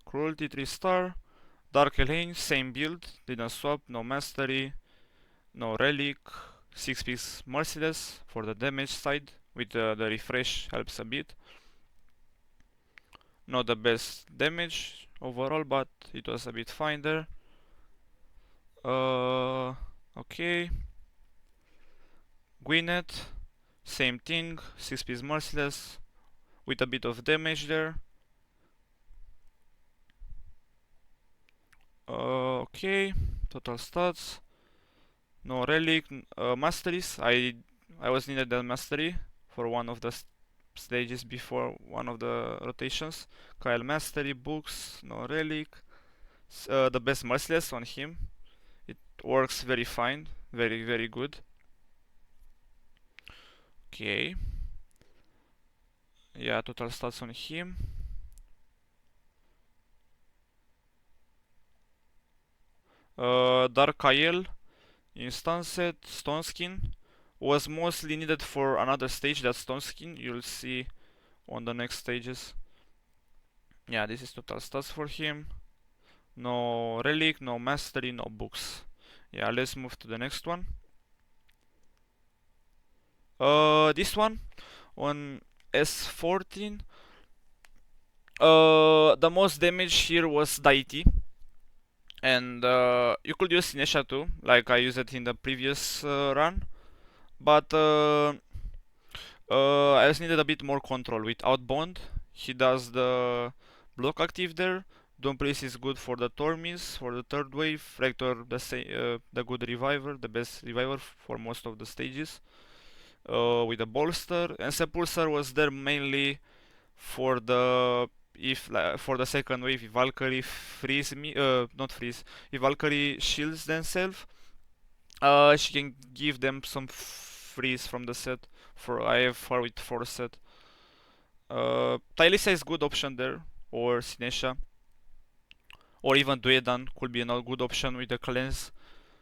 Speaker 1: Cruelty 3-star, Dark Elaine, same build, didn't swap, no Mastery, no Relic, 6-piece Merciless for the damage side, with the refresh helps a bit. Not the best damage overall, but it was a bit fine there. Okay. Gwyneth, same thing, 6-piece Merciless, with a bit of damage there. Okay, total stats. No Relic, Masteries. I was needed that Mastery for one of the stages before one of the rotations. Kyle Mastery, books, no Relic. The best Merciless on him. It works very fine, very very good. Okay. Yeah, total stats on him. Dark Kyle, Instant Set, Stone Skin was mostly needed for another stage. That Stone Skin you'll see on the next stages. Yeah, this is total stats for him. No Relic, no Mastery, no books. Yeah, let's move to the next one. This one on S14. The most damage here was Deity. And you could use Sinesha too, like I used it in the previous run. But I just needed a bit more control with Outbound. He does the block active there. Dumplis is good for the Tormis, for the third wave. Rector, the good reviver, the best reviver for most of the stages. With a bolster, and Sepulsar was there mainly for the for the second wave. If Valkyrie freeze me, not freeze. If Valkyrie shields themselves, she can give them some freeze from the set. For I have her with 4 set. Tylissa is good option there, or Sinesha, or even Duedan could be a good option with the cleanse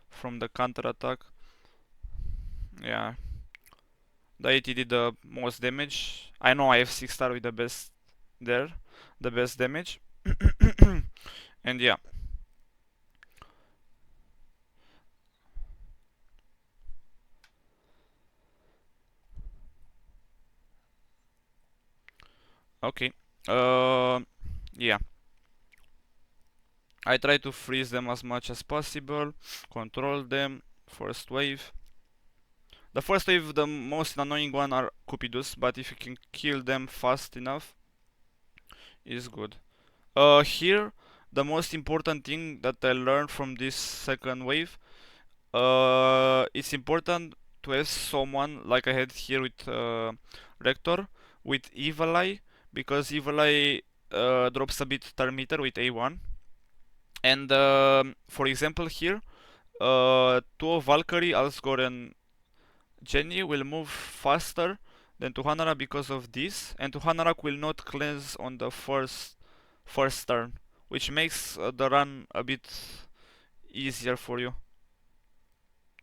Speaker 1: from the counter attack. Yeah, Deity did the most damage. I know I have 6 star with the best there, the best damage. And yeah. Okay. Uh, yeah. I try to freeze them as much as possible, control them. First wave. The first wave, the most annoying one are Cupidus, but if you can kill them fast enough, is good. Here, the most important thing that I learned from this second wave, it's important to have someone like I had here with Rector, with Evil Eye, because Evil Eye drops a bit turn meter with A1. And for example here, two of Valkyrie, Alsgore and Jenny will move faster than Tuhanara because of this, and Tuhanara will not cleanse on the first turn, which makes the run a bit easier for you.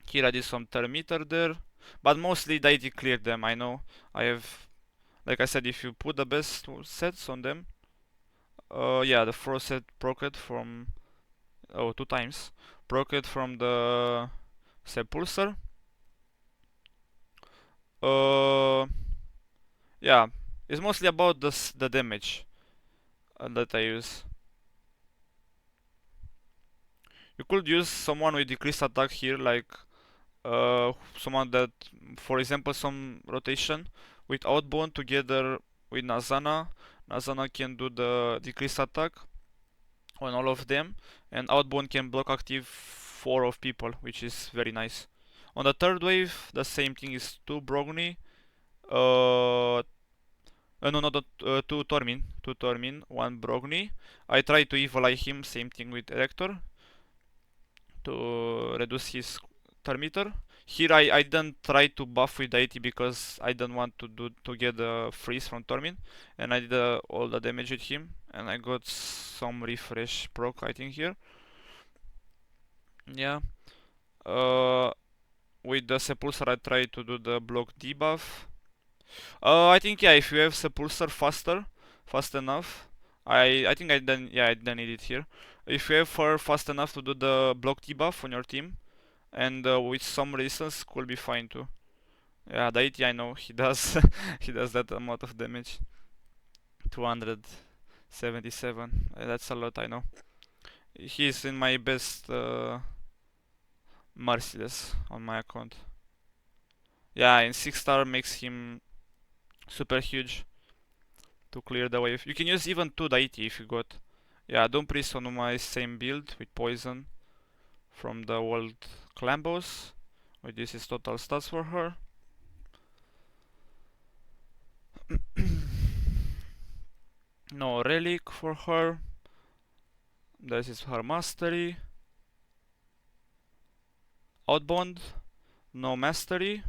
Speaker 1: Here I did some turn meter there, but mostly Deity cleared them. I know I have, like I said, if you put the best sets on them, yeah, the first set proced from, oh, 2 times proced from the Sepulsar. Uh, yeah, it's mostly about the damage that I use. You could use someone with decreased attack here, like someone that, for example, some rotation with Outbound together with Nazana. Nazana can do the decreased attack on all of them, and Outbound can block active 4 of people, which is very nice. On the third wave, the same thing is 2 Brogni, no, not two Tormin, 1 Brogni. I try to evil eye him, same thing with Elector, to reduce his turn meter. Here I didn't try to buff with deity because I don't want to get the freeze from Tormin, and I did all the damage with him, and I got some refresh proc I think here. Yeah. With the Sepulsar I try to do the block debuff. I think yeah, if you have Sepulsar fast enough, I think I don't need it here. If you have her fast enough to do the block debuff on your team, and with some resistance, could be fine too. Yeah, Deity I know he does he does that amount of damage. 277. That's a lot I know. He's in my best Merciless on my account. Yeah, in 6 star makes him super huge to clear the wave. You can use even 2 deity if you got. Yeah, Doom Priest on my same build with poison from the old clan boss. Wait, this is total stats for her. No relic for her. This is her mastery. Outbound. No mastery.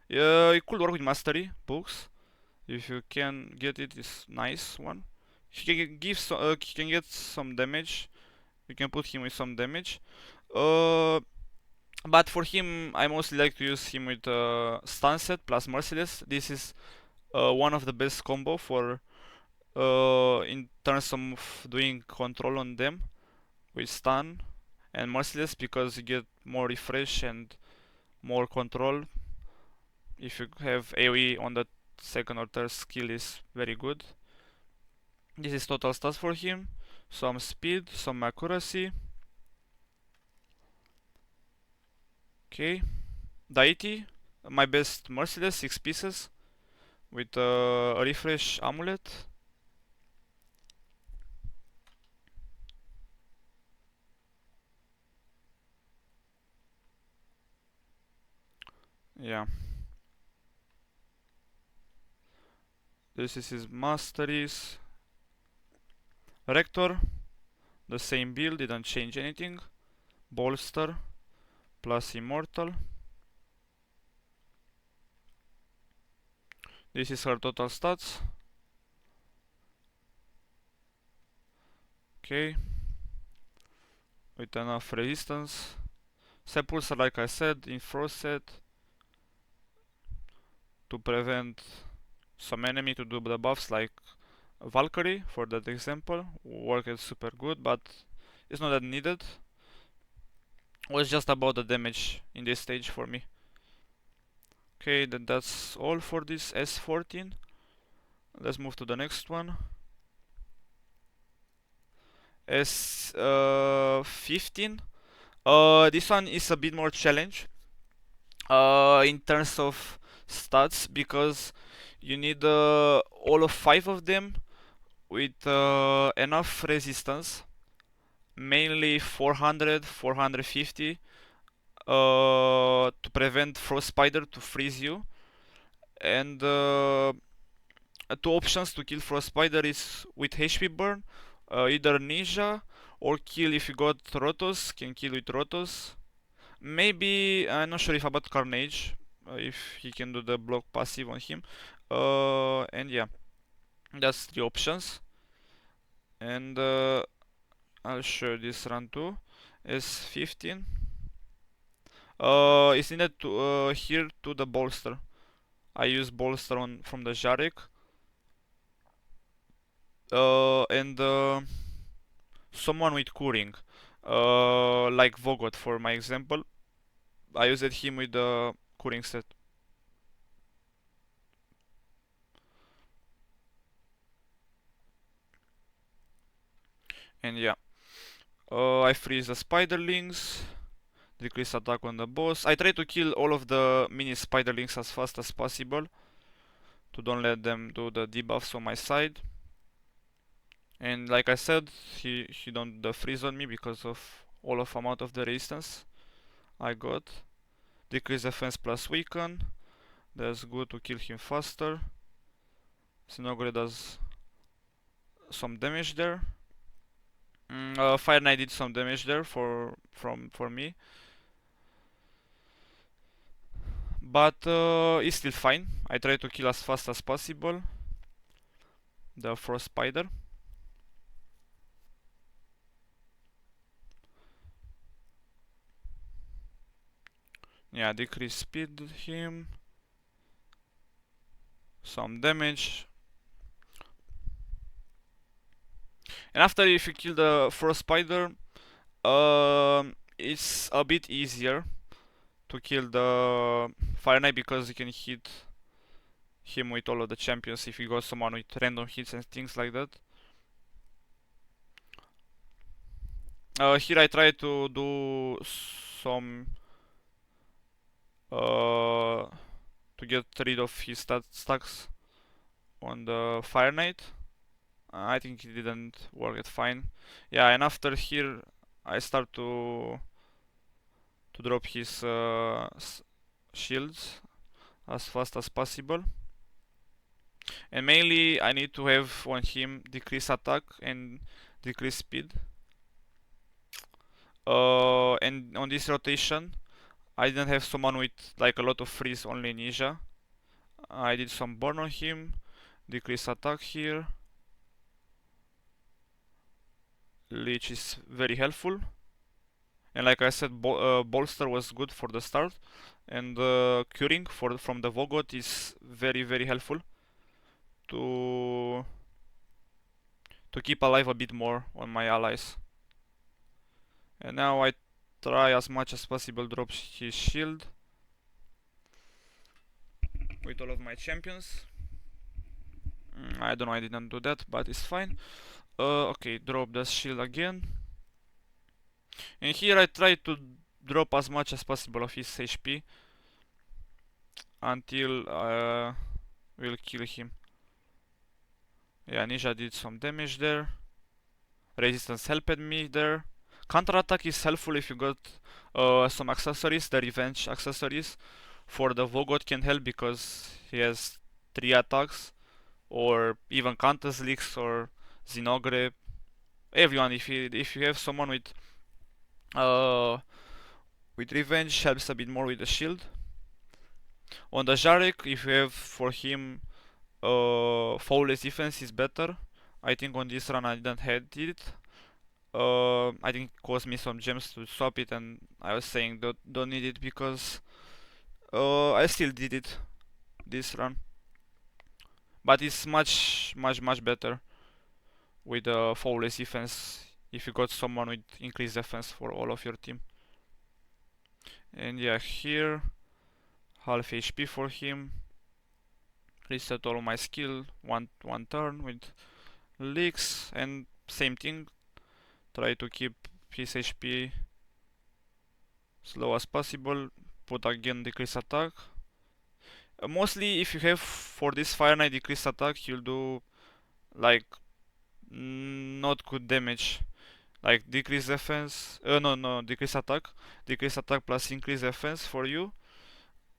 Speaker 1: It could work with mastery books. If you can get it, it's nice one. He can give he can get some damage. You can put him with some damage. But for him, I mostly like to use him with stun set plus merciless. This is one of the best combo for in terms of doing control on them with stun and merciless, because you get more refresh and more control. If you have AoE on the second or third skill, is very good. This is total stats for him. Some speed, some accuracy. Okay. Deity, my best merciless, 6 pieces with a refresh amulet. Yeah. This is his masteries. Rector, the same build, didn't change anything. Bolster plus immortal. This is her total stats. Okay. With enough resistance. Sepulchre, like I said, in frost set to prevent some enemy to do the buffs like Valkyrie, for that example. Worked super good, but it's not that needed. It was just about the damage in this stage for me. Okay, then that's all for this S14. Let's move to the next one. S15. This one is a bit more challenge in terms of stats, because you need all of 5 of them with enough resistance, mainly 400, 450, to prevent Frost Spider to freeze you. And two options to kill Frost Spider is with HP burn, either Ninja or kill if you got Rotos, can kill with Rotos. Maybe, I'm not sure if about Carnage, if he can do the block passive on him. And yeah, that's the options. And I'll show this run too. S15. It's needed to here to the bolster. I use bolster on from the Jarek. And someone with curing, like Vogot for my example. I used him with the curing set. And yeah, I freeze the spiderlings, decrease attack on the boss. I try to kill all of the mini spiderlings as fast as possible to don't let them do the debuffs on my side. And like I said, he don't freeze on me because of all of amount of the resistance I got. Decrease defense plus weaken. That's good to kill him faster. Sinogre does some damage there. Fire Knight did some damage there for me, but it's still fine. I try to kill as fast as possible the Frost Spider. Yeah, decrease speed him, some damage. And after, if you kill the Frost Spider, it's a bit easier to kill the Fire Knight because you can hit him with all of the champions if you got someone with random hits and things like that. Here I try to do some to get rid of his stacks on the Fire Knight. I think it didn't work it fine. Yeah, and after here I start to drop his shields as fast as possible. And mainly I need to have on him decrease attack and decrease speed. And on this rotation I didn't have someone with like a lot of freeze, only ninja. I did some burn on him, decrease attack here, which is very helpful. And like I said, bolster was good for the start, and curing from the Vogot is very helpful to keep alive a bit more on my allies. And now I try as much as possible drop his shield with all of my champions. I don't know, I didn't do that, but it's fine. Okay, drop the shield again. And here I try to drop as much as possible of his HP until we'll kill him. Yeah, Ninja did some damage there. Resistance helped me there. Counter attack is helpful if you got some accessories, the revenge accessories. For the Vogot can help because he has 3 attacks, or even Basilisk or Zinogre. Everyone, if you have someone with revenge, helps a bit more with the shield. On the Jarek, if you have for him flawless defense is better. I think on this run I didn't have it. I think it cost me some gems to swap it, and I was saying don't need it because I still did it this run, but it's much better with flawless defense if you got someone with increased defense for all of your team. And yeah, here half HP for him. Reset all my skill one turn with leaks, and same thing. Try to keep his HP slow as possible. Put again decrease attack. Mostly if you have for this Fire Knight decrease attack, you'll do like not good damage. Like decrease defense, no, decrease attack plus increase defense for you.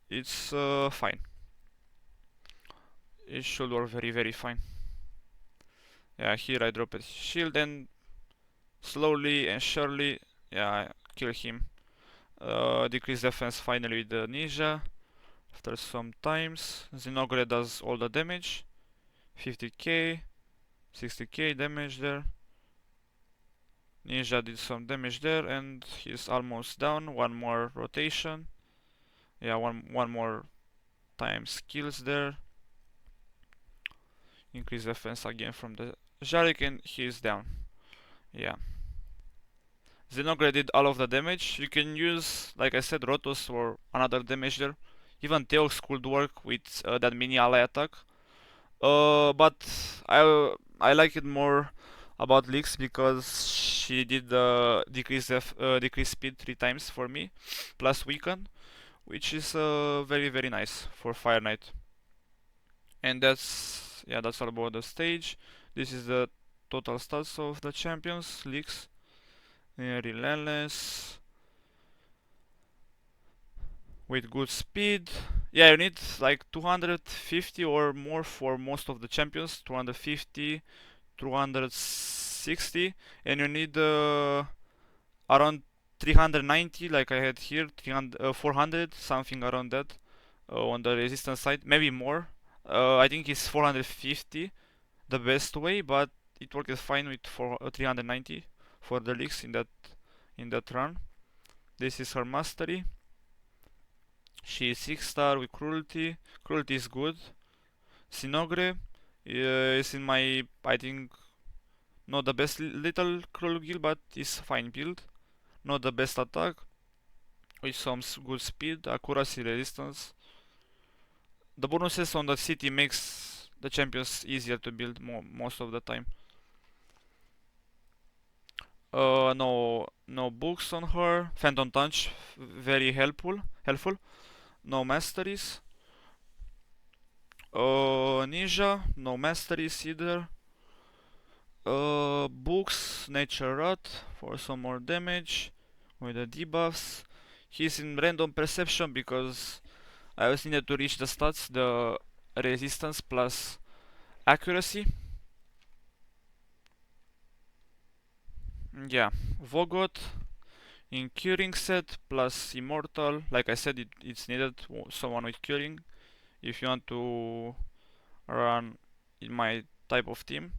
Speaker 1: It's fine. It should work very fine. Yeah, here I drop a shield and slowly and surely, yeah, I kill him. Decrease defense finally with the ninja. After some times, Zinogre does all the damage. 50k, 60k damage there. Ninja did some damage there, and he's almost down. One more rotation. Yeah, one more time skills there. Increase defense again from the Jarek, and he's down. Yeah. Zenogre did all of the damage. You can use, like I said, Rotos or another damage there. Even Teox could work with that mini ally attack. But I like it more about Lix because she did decrease speed 3 times for me, plus weaken, which is very nice for Fire Knight. And that's all about the stage. This is the total stats of the champions. Lix, Relentless, with good speed. Yeah, you need like 250 or more for most of the champions. 250, 260, and you need around 390, like I had here, 300, 400, something around that on the resistance side, maybe more. I think it's 450 the best way, but it worked fine with 390 for the leaks in that run. This is her mastery. She is 6-star with cruelty. Cruelty is good. Sinogre is in my, I think, not the best little cruel guild, but is fine build. Not the best attack, with some good speed, accuracy, resistance. The bonuses on the city makes the champions easier to build most of the time. No books on her. Phantom Touch, very helpful. No masteries. Ninja, no masteries either. Books, Nature Rot for some more damage with the debuffs. He's in random perception because I always needed to reach the stats, the resistance plus accuracy. Yeah, Vogot in curing set plus immortal. Like I said, it's needed someone with curing if you want to run in my type of team.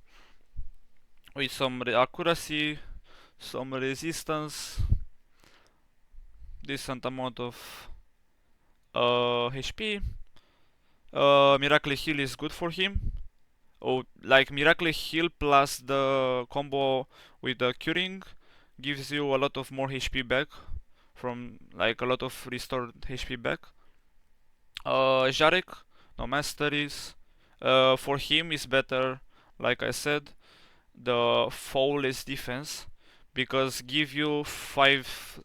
Speaker 1: With some accuracy, some resistance, decent amount of HP. Miracle Heal is good for him. Oh, like Miracle Heal plus the combo with the curing gives you a lot of more HP back, from like a lot of restored HP back. Jarek, no masteries. For him is better, like I said, the flawless defense, because give you 5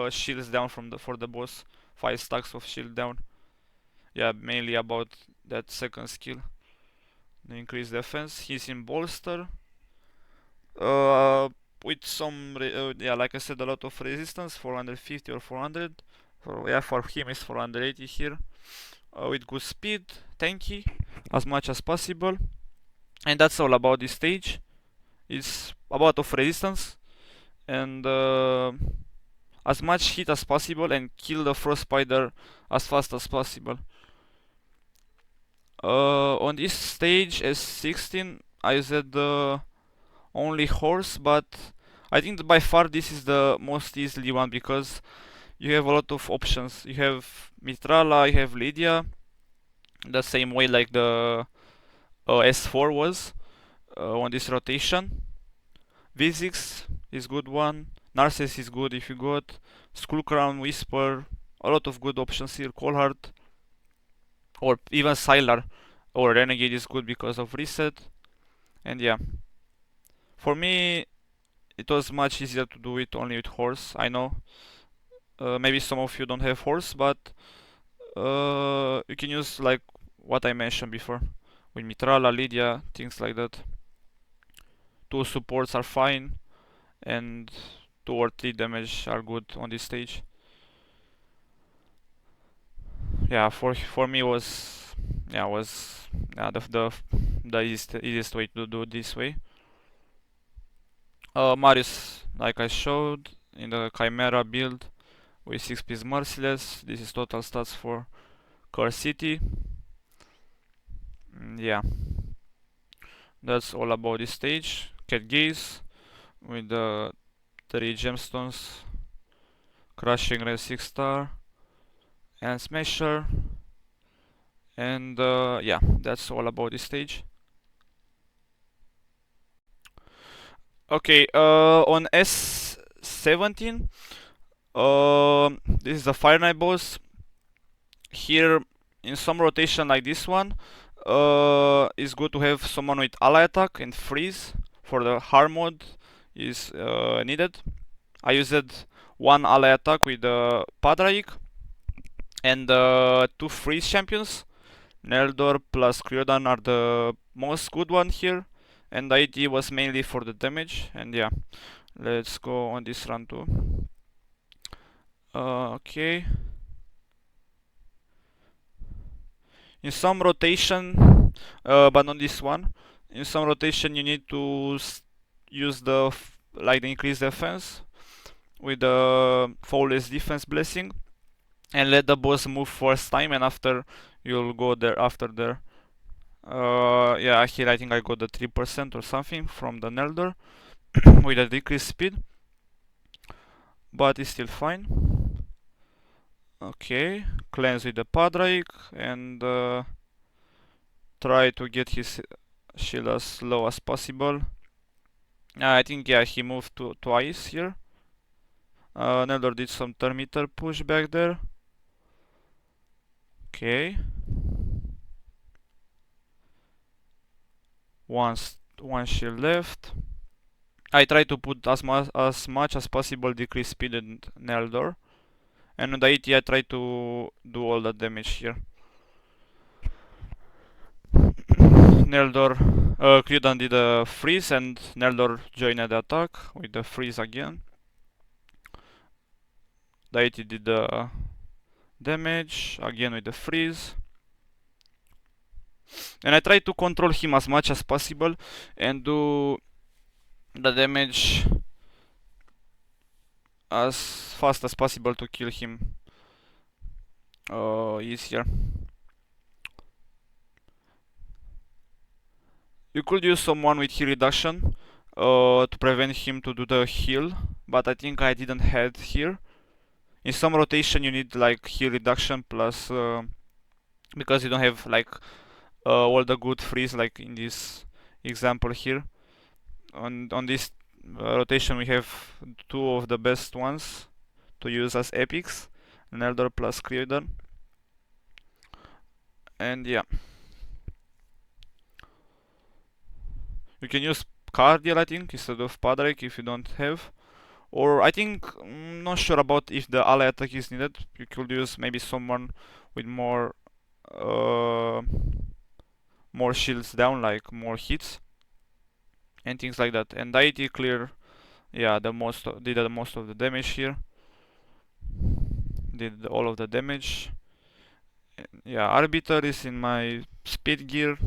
Speaker 1: shields down for the boss, 5 stacks of shield down. Yeah, mainly about that second skill, the increased defense. He's in bolster, with some yeah, like I said, a lot of resistance, 450 or 400. So yeah, for him it's 480 here, with good speed, tanky as much as possible. And that's all about this stage. It's about of resistance and as much hit as possible and kill the frost spider as fast as possible. On this stage as 16 I used only horse, but I think that by far this is the most easily one because you have a lot of options. You have Mitrala, you have Lydia, the same way like the S4 was on this rotation. V6 is good one. Narcissus is good if you got. Skullcrown, Whisper, a lot of good options here. Coldheart, or even Sylar or Renegade is good because of reset. And yeah, for me it was much easier to do it only with horse. I know maybe some of you don't have horse, but you can use like what I mentioned before with Mitrala, Lydia, things like that. Two supports are fine, and 2 or 3 damage are good on this stage. Yeah, for me was the easiest way to do it this way. Marius, like I showed in the Chimera build with 6-piece Merciless. This is total stats for Curse City. Yeah, that's all about this stage. Cat Gaze with the 3 gemstones, Crushing Red 6 star, and Smasher. And yeah, that's all about this stage. Okay, on S17, this is the Fire Knight boss. Here, in some rotation like this one, it's good to have someone with ally attack and freeze. For the hard mode is needed. I used one ally attack with the Padraig and 2 freeze champions. Neldor plus Kryodan are the most good one here, and the ID was mainly for the damage. And yeah, let's go on this run too. Okay. In some rotation, but not this one. In some rotation, you need to use the like the increased defense with the flawless defense blessing, and let the boss move first time, and after you'll go there after there. Yeah, here I think I got the 3% or something from the Neldor with a decreased speed, but it's still fine. Okay, cleanse with the Padraig and try to get his shield as low as possible. I think yeah, he moved twice here. Neldor did some turn meter push back there. Okay. One shield left. I try to put as much as possible decrease speed in Neldor. And on the AT I try to do all the damage here. Neldor, Kryodan did a freeze and Neldor joined the attack with the freeze again. The AT did the damage again with the freeze. And I try to control him as much as possible and do the damage as fast as possible to kill him easier. You could use someone with heal reduction to prevent him to do the heal, but I think I didn't have here. In some rotation you need like heal reduction plus because you don't have like all the good freeze like in this example here. On this rotation we have 2 of the best ones to use as epics, Neldor plus Kryodan. And yeah, you can use Cardial I think instead of Padraig if you don't have. Or I think, not sure about if the ally attack is needed. You could use maybe someone with more shields down, like more hits and things like that. And deity clear, yeah, did the most of the damage here. Did all of the damage. Yeah, Arbiter is in my speed gear.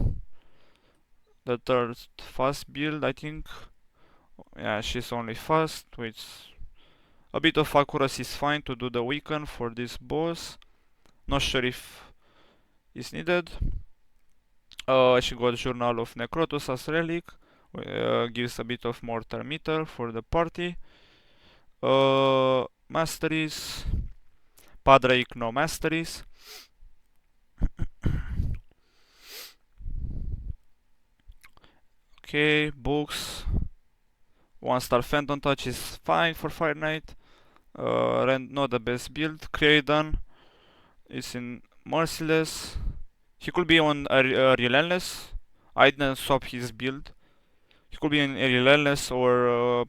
Speaker 1: The third fast build, I think. Yeah, she's only fast, which a bit of accuracy is fine to do the weaken for this boss. Not sure if it's needed. She got Journal of Necrotus as relic Gives a bit of mortar meter for the party. Masteries. Padraig, no masteries. Okay, books. 1-star Phantom Touch is fine for Fire Knight. Not the best build. Kraden is in Merciless. He could be on a Relentless. I didn't swap his build. He could be in a Relentless or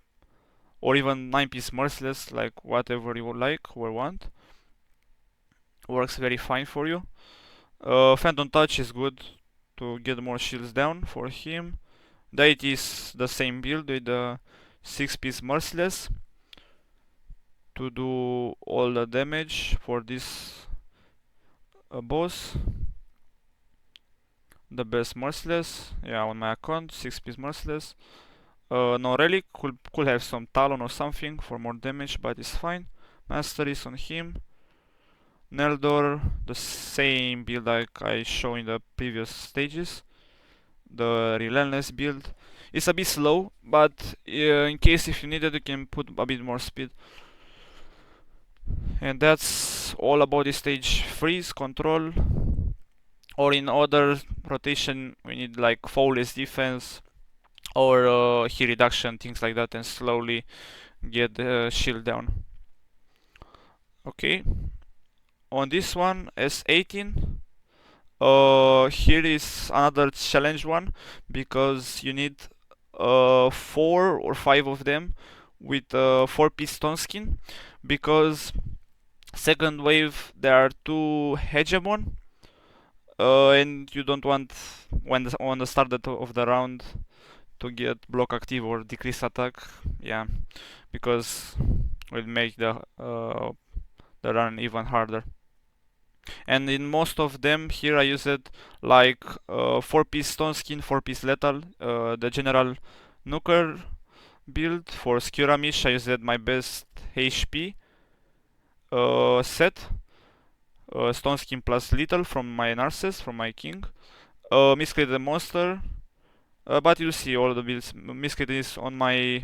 Speaker 1: even 9-piece Merciless, like whatever you would like or want. Works very fine for you. Phantom Touch is good to get more shields down for him. That is the same build with the 6-piece Merciless to do all the damage for this boss. The best Merciless, yeah, on my account, 6-piece Merciless. No Relic, could have some Talon or something for more damage, but it's fine. Masteries on him. Neldor, the same build like I showed in the previous stages. The Relentless build. It's a bit slow, but in case if you need it, you can put a bit more speed. And that's all about this stage. Freeze, control, or in other rotation we need like flawless defense or heat reduction, things like that, and slowly get the shield down. Okay, on this one S18, here is another challenge one because you need 4 or 5 of them with 4-piece stone skin, because second wave there are 2 hegemon, and you don't want on the start of the round to get block active or decrease attack, yeah, because will make the run even harder. And in most of them here I use it like 4-piece stone skin, 4-piece lethal, the general nuker build. For Skiramish I used my best HP set, stone skin plus lethal from my Narcissus, from my king. Miscreated monster, but you see all the builds. Miscreated is on my,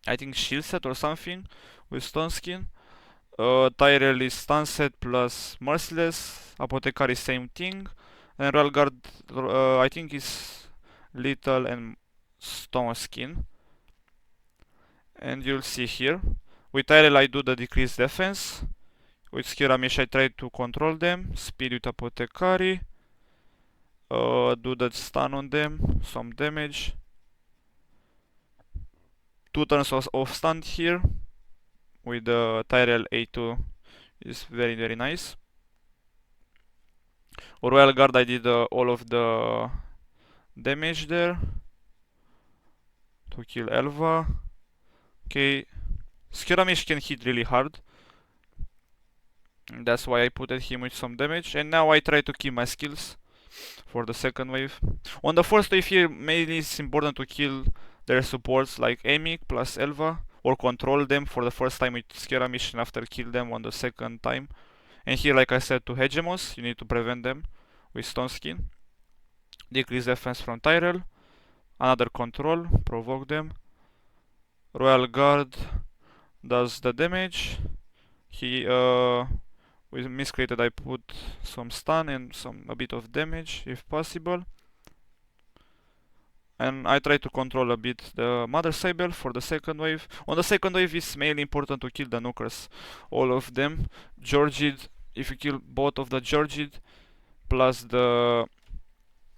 Speaker 1: I think, shield set or something with stone skin. Tyrell is stun set plus merciless. Apothecary same thing. And Royal Guard I think is lethal and stone skin. And you'll see here. With Tyrell I do the decreased defense. With Skiramish I try to control them. Speed with Apothecary. Do the stun on them, some damage. 2 turns of stun here with the Tyrell A2 is very very nice. Royal Guard I did all of the damage there to kill Elva. Okay, Skiramish can hit really hard, that's why I put him with some damage. And now I try to keep my skills for the second wave. On the first wave here, mainly it's important to kill their supports like Emic plus Elva, or control them for the first time with Skiramish and after kill them on the second time. And here, like I said, to Hegemons, you need to prevent them with Stone Skin. Decrease defense from Tyrell. Another control, provoke them. Royal Guard does the damage. He with Miscreated I put some stun and a bit of damage if possible. And I try to control a bit the Mother Saber for the second wave. On the second wave it's mainly important to kill the nukers, all of them. Georgid, if you kill both of the Georgid plus the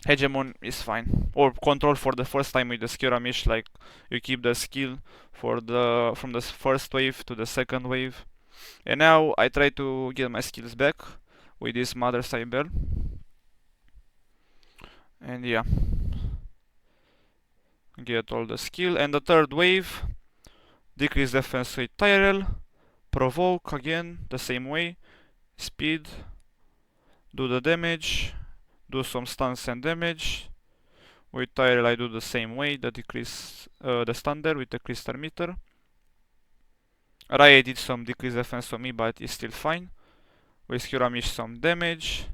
Speaker 1: Hegemon is fine. Or control for the first time with the Skiramish, like you keep the skill for from the first wave to the second wave. And now I try to get my skills back with this Mother Saber. And yeah, get all the skill. And the third wave, decrease defense with Tyrell, provoke again the same way, speed, do the damage, do some stuns and damage. With Tyrell I do the same way, the decrease the stun there with the crystal meter. Raya did some decrease defense on me, but it's still fine. With Skiramish some damage.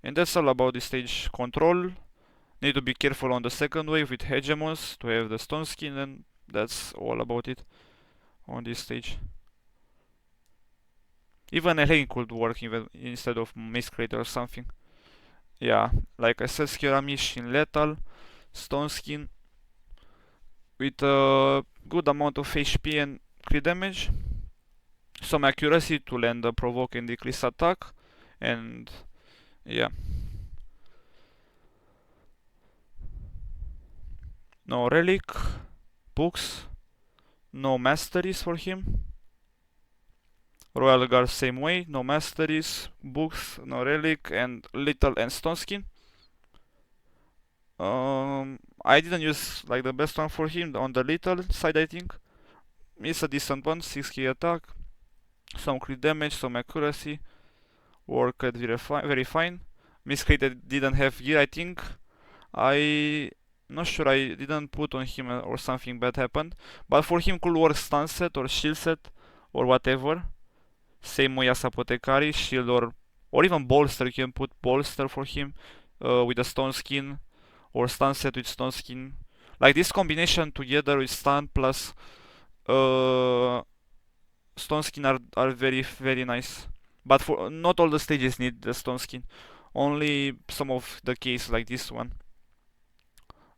Speaker 1: And that's all about this stage. Control, Need to be careful on the second wave with hegemons to have the stone skin, and that's all about it on this stage. Even Elaine could work even instead of Miscreator or something. Yeah, like I said, Skiramish in lethal, stone skin with a good amount of HP and crit damage, some accuracy to land the provoke and decrease attack, and yeah. No relic, books, no masteries for him. Royal Guard same way, no masteries, books, no relic, and little and stone skin. I didn't use like the best one for him on the little side. I think it's a decent one, 6k attack, some crit damage, some accuracy, worked very fine. Miscreated didn't have gear. I think I not sure, I didn't put on him or something bad happened, but for him could work stun set or shield set or whatever. Same way as Apothecary, shield or even bolster. You can put bolster for him with a stone skin or stun set with stone skin. Like this combination together with stun plus uh, stone skin are very nice. But for not all the stages need the stone skin. Only some of the case like this one.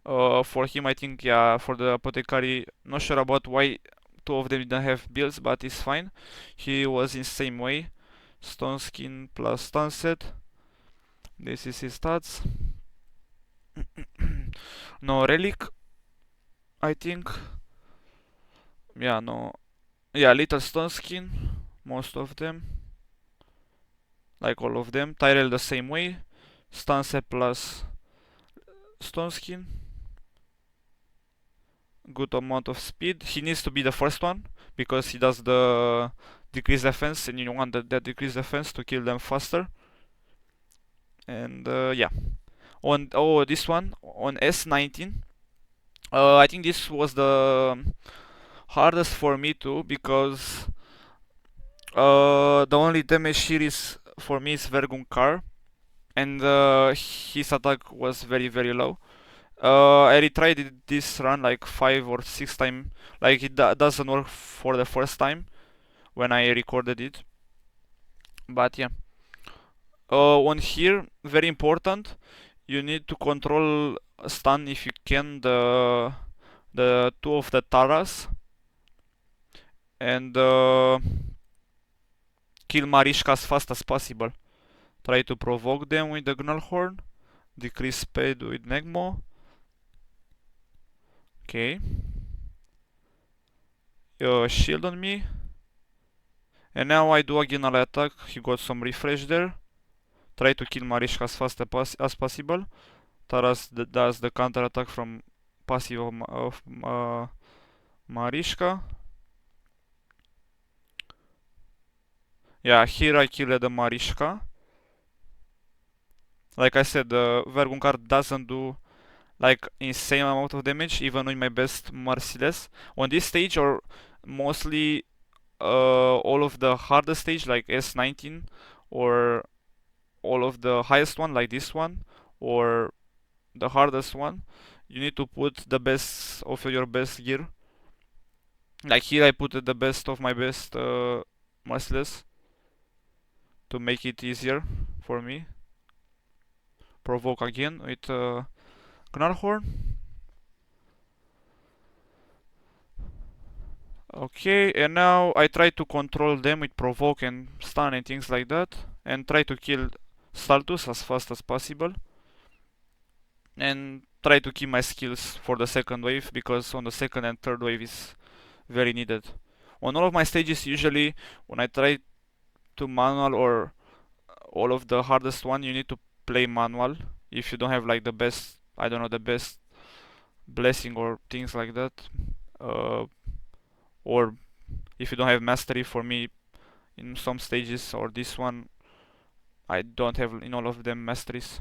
Speaker 1: For him, I think, yeah, for the Apothecary, not sure about why two of them didn't have builds, but it's fine. He was in same way. Stone skin plus stun set. This is his stats. No relic, I think. Yeah, no. Yeah, little stone skin. Most of them. Like all of them. Tyrell the same way. Stun set plus stone skin. Good amount of speed. He needs to be the first one because he does the decrease defense, and you want that decrease defense to kill them faster. And yeah, on this one on S19, I think this was the hardest for me too, because the only damage here is for me is Vergunkar, and his attack was very low. I retried this run like 5 or 6 times. Like it doesn't work for the first time when I recorded it. But yeah. On here, very important, you need to control stun if you can the two of the Taras, and kill Marishka as fast as possible. Try to provoke them with the Gnarlhorn. Decrease speed with Negmo. Okay. Shield on me. And now I do again an attack. He got some refresh there. Try to kill Marishka as fast as possible. Taras does the counter attack from passive of Marishka. Yeah, here I killed the Marishka. Like I said, the Vergunkar doesn't do like insane amount of damage even with my best Merciless. On this stage, or mostly all of the hardest stage like S19, or all of the highest one like this one, or the hardest one, you need to put the best of your best gear. Like here I put the best of my best Merciless to make it easier for me. Provoke again with Gnarlhorn. Okay, and now I try to control them with provoke and stun and things like that, and try to kill Staltus as fast as possible, and try to keep my skills for the second wave, because on the second and third wave is very needed. On all of my stages, usually when I try to manual or all of the hardest one, you need to play manual if you don't have like the best, I don't know, the best blessing or things like that, or if you don't have mastery. For me, in some stages or this one, I don't have in all of them masteries.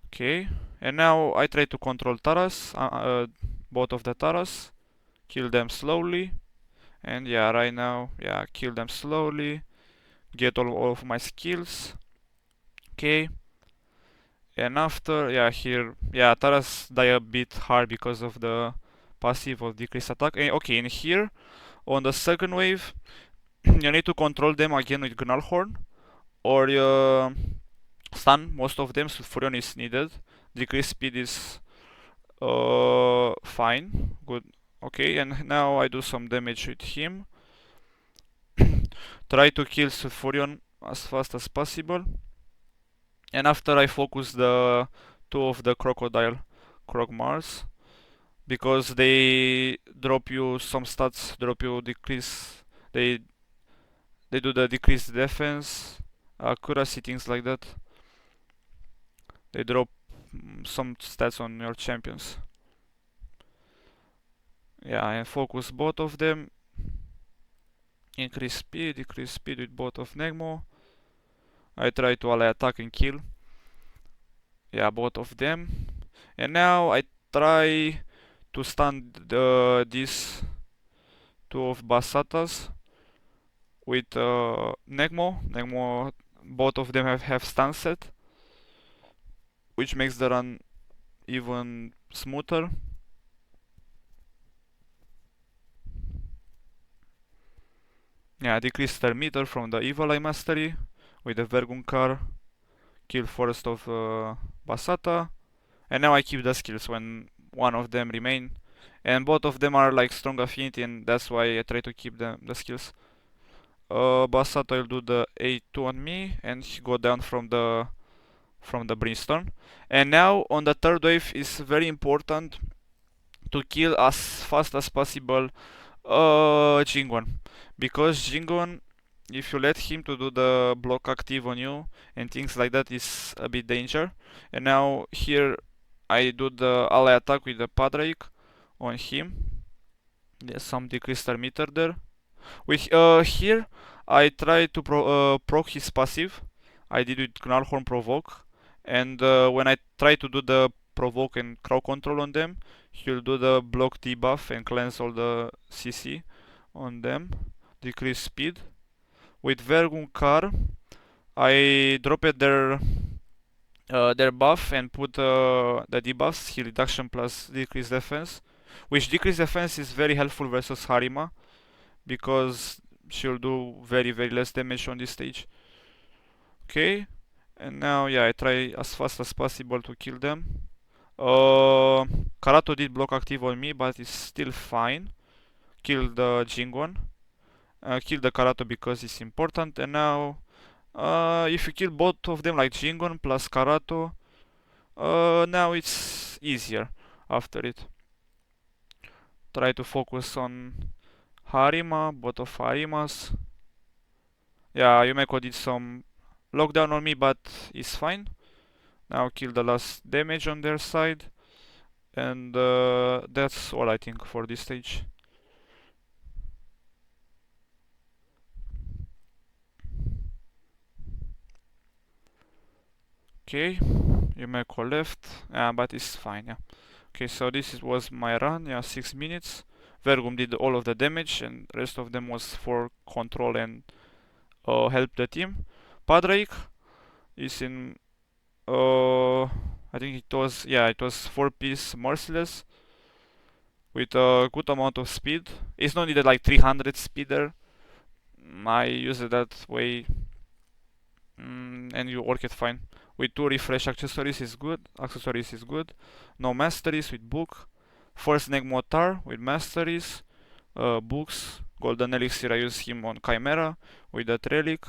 Speaker 1: Okay, and now I try to control Taras, both of the Taras, kill them slowly, and yeah, right now, yeah, kill them slowly, get all of my skills. Okay, And after, yeah, here, yeah, Taras die a bit hard because of the passive of decreased attack. Okay, and here, on the second wave, you need to control them again with Gnarlhorn, or stun most of them, so Furion is needed. Decreased speed is fine, good. Okay, and now I do some damage with him. Try to kill Sulfurion as fast as possible. And after I focus the two of the Crocodile Krogmars, because they drop you some stats, drop you decrease, they they do the decreased defense, accuracy, things like that. They drop some stats on your champions. Yeah, and focus both of them. Increase speed, decrease speed with both of Negmo. I try to ally attack and kill. Yeah, both of them. And now I try to stun these two of Basatas with Negmo. Negmo, both of them have stun set, which makes the run even smoother. Yeah, decrease their meter from the Evil Eye Mastery with the Vergunkar. Kill first of Basata. And now I keep the skills when one of them remain. And both of them are like strong affinity, and that's why I try to keep the skills. Basata will do the A2 on me, and he go down from the Brimstone. And now on the third wave is very important to kill as fast as possible Jingon, because Jingon, if you let him to do the block active on you and things like that, is a bit danger. And now here I do the ally attack with the Padraic on him. There's some decreased meter there. With here I try to proc his passive. I did with Gnarlhorn provoke, and when I try to do the provoke and crowd control on them, he'll do the block debuff and cleanse all the CC on them, decrease speed. With Vergunkar, I dropped their buff and put the debuffs, heal reduction plus decrease defense, which decrease defense is very helpful versus Harima, because she'll do very less damage on this stage. Okay, and now yeah, I try as fast as possible to kill them. Karato did block active on me, but it's still fine. Kill the Jingon. Kill the Karato because it's important. And now, if you kill both of them like Jingon plus Karato, now it's easier after it. Try to focus on Harima, both of Harimas. Yeah, Yumeko did some lockdown on me, but it's fine. Now kill the last damage on their side. And that's all I think for this stage. Okay, Yumeko left, but it's fine, yeah. Okay, so this was my run, yeah, 6 minutes. Vergum did all of the damage, and rest of them was for control and help the team. Padraig is in, I think it was 4-piece Merciless with a good amount of speed. It's not needed like 300 speed there. I use it that way, and you work it fine. With 2 refresh accessories is good. No masteries with book. First Negmotar with masteries, books. Golden elixir, I use him on Chimera with that relic.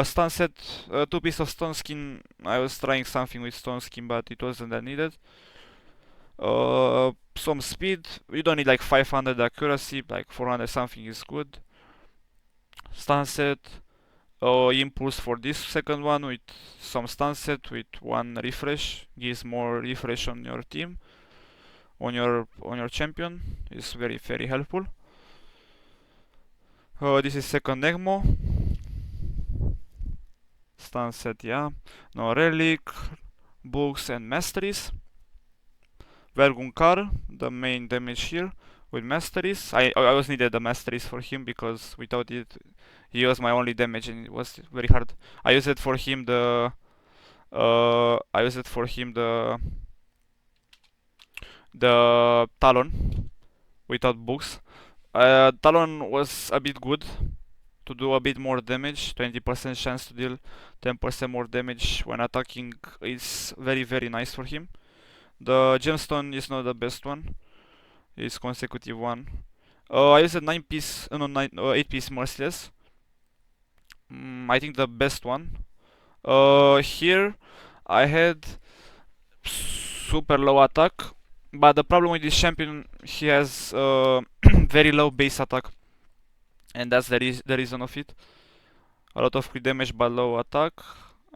Speaker 1: Stun set, 2 pieces of stone skin. I was trying something with stone skin, but it wasn't that needed. Some speed. You don't need like 500 accuracy, like 400 something is good. Stun set. Impulse for this second one with some stun set with 1 refresh, gives more refresh on your team, on your champion. Is very helpful. This is second Negmo. Stun set, yeah. No relic, books and masteries. Vergunkar, the main damage here with masteries. I always needed the masteries for him, because without it he was my only damage and it was very hard. I used it for him, the I used it for him the Talon without books. Talon was a bit good to do a bit more damage, 20% chance to deal 10% more damage when attacking is very nice for him. The gemstone is not the best one, it's consecutive one. I used a 9 piece, no, 8 piece merciless. I think the best one. Here I had super low attack, but the problem with this champion, he has very low base attack, and that's the reason of it. A lot of crit damage but low attack.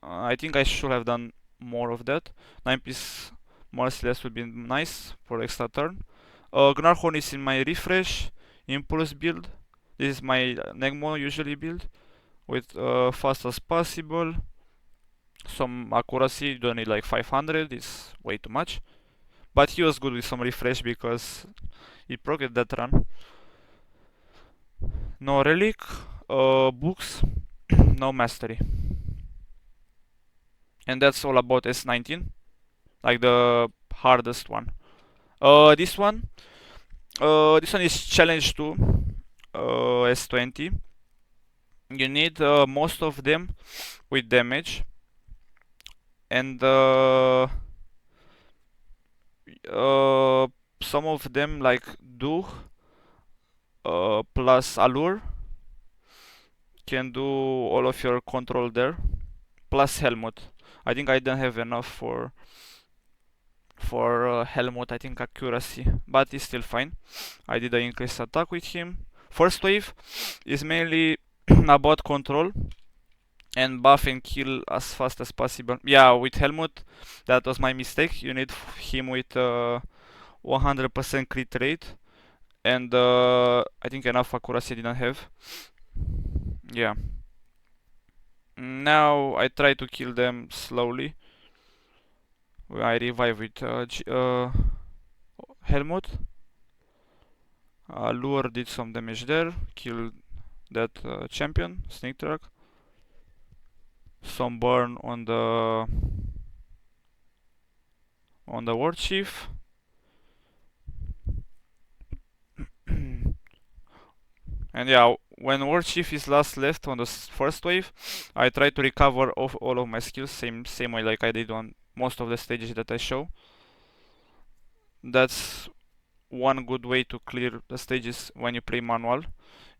Speaker 1: I think I should have done more of that. 9 piece merciless would be nice for extra turn. Gnarhorn is in my refresh impulse build. This is my Negmo usually build with fast as possible. Some accuracy, you don't need like 500, it's way too much. But he was good with some refresh because he procced that run. No relic, books, no mastery. And that's all about S19, like the hardest one. This one is challenge 2, S20. You need most of them with damage, and some of them like do plus allure can do all of your control there, plus helmet. I think I don't have enough for helmet. I think accuracy, but it's still fine. I did an increased attack with him. First wave is mainly about control and buff and kill as fast as possible. Yeah, with Helmut, that was my mistake. You need him with 100% crit rate, and I think enough accuracy I didn't have. Yeah. Now I try to kill them slowly. I revive with Helmut. Lure did some damage there, killed that champion, Snake Truck. Some burn on the War Chief. And yeah, when War Chief is last left on the first wave, I try to recover all of my skills, same way like I did on most of the stages that I show. That's one good way to clear the stages when you play manual,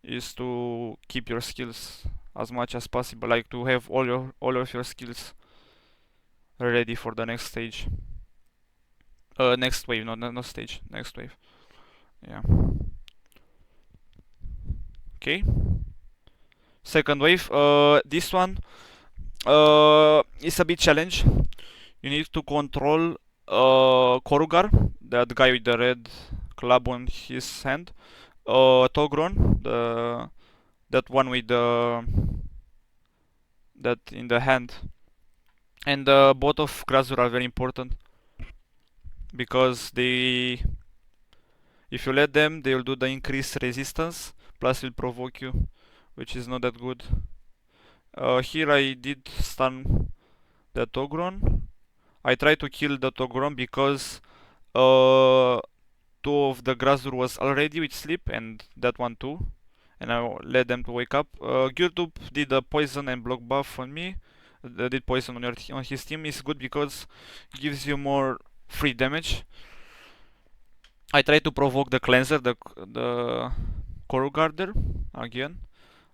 Speaker 1: is to keep your skills as much as possible, like to have all of your skills ready for the next stage. Next wave, not stage, next wave. Yeah. Okay. Second wave. This one is a bit challenge. You need to control Korugar, that guy with the red club on his hand. Togron, that one with that in the hand. And both of Grazur are very important because if you let them, they will do the increased resistance, plus will provoke you, which is not that good. Here I did stun the Togron. I tried to kill the Togron because two of the Grazur was already with sleep, and that one too, and I let them to wake up. Gyurtup did a poison and block buff on me. Did poison on his team is good because it gives you more free damage. I try to provoke the cleanser, the Korugarder again.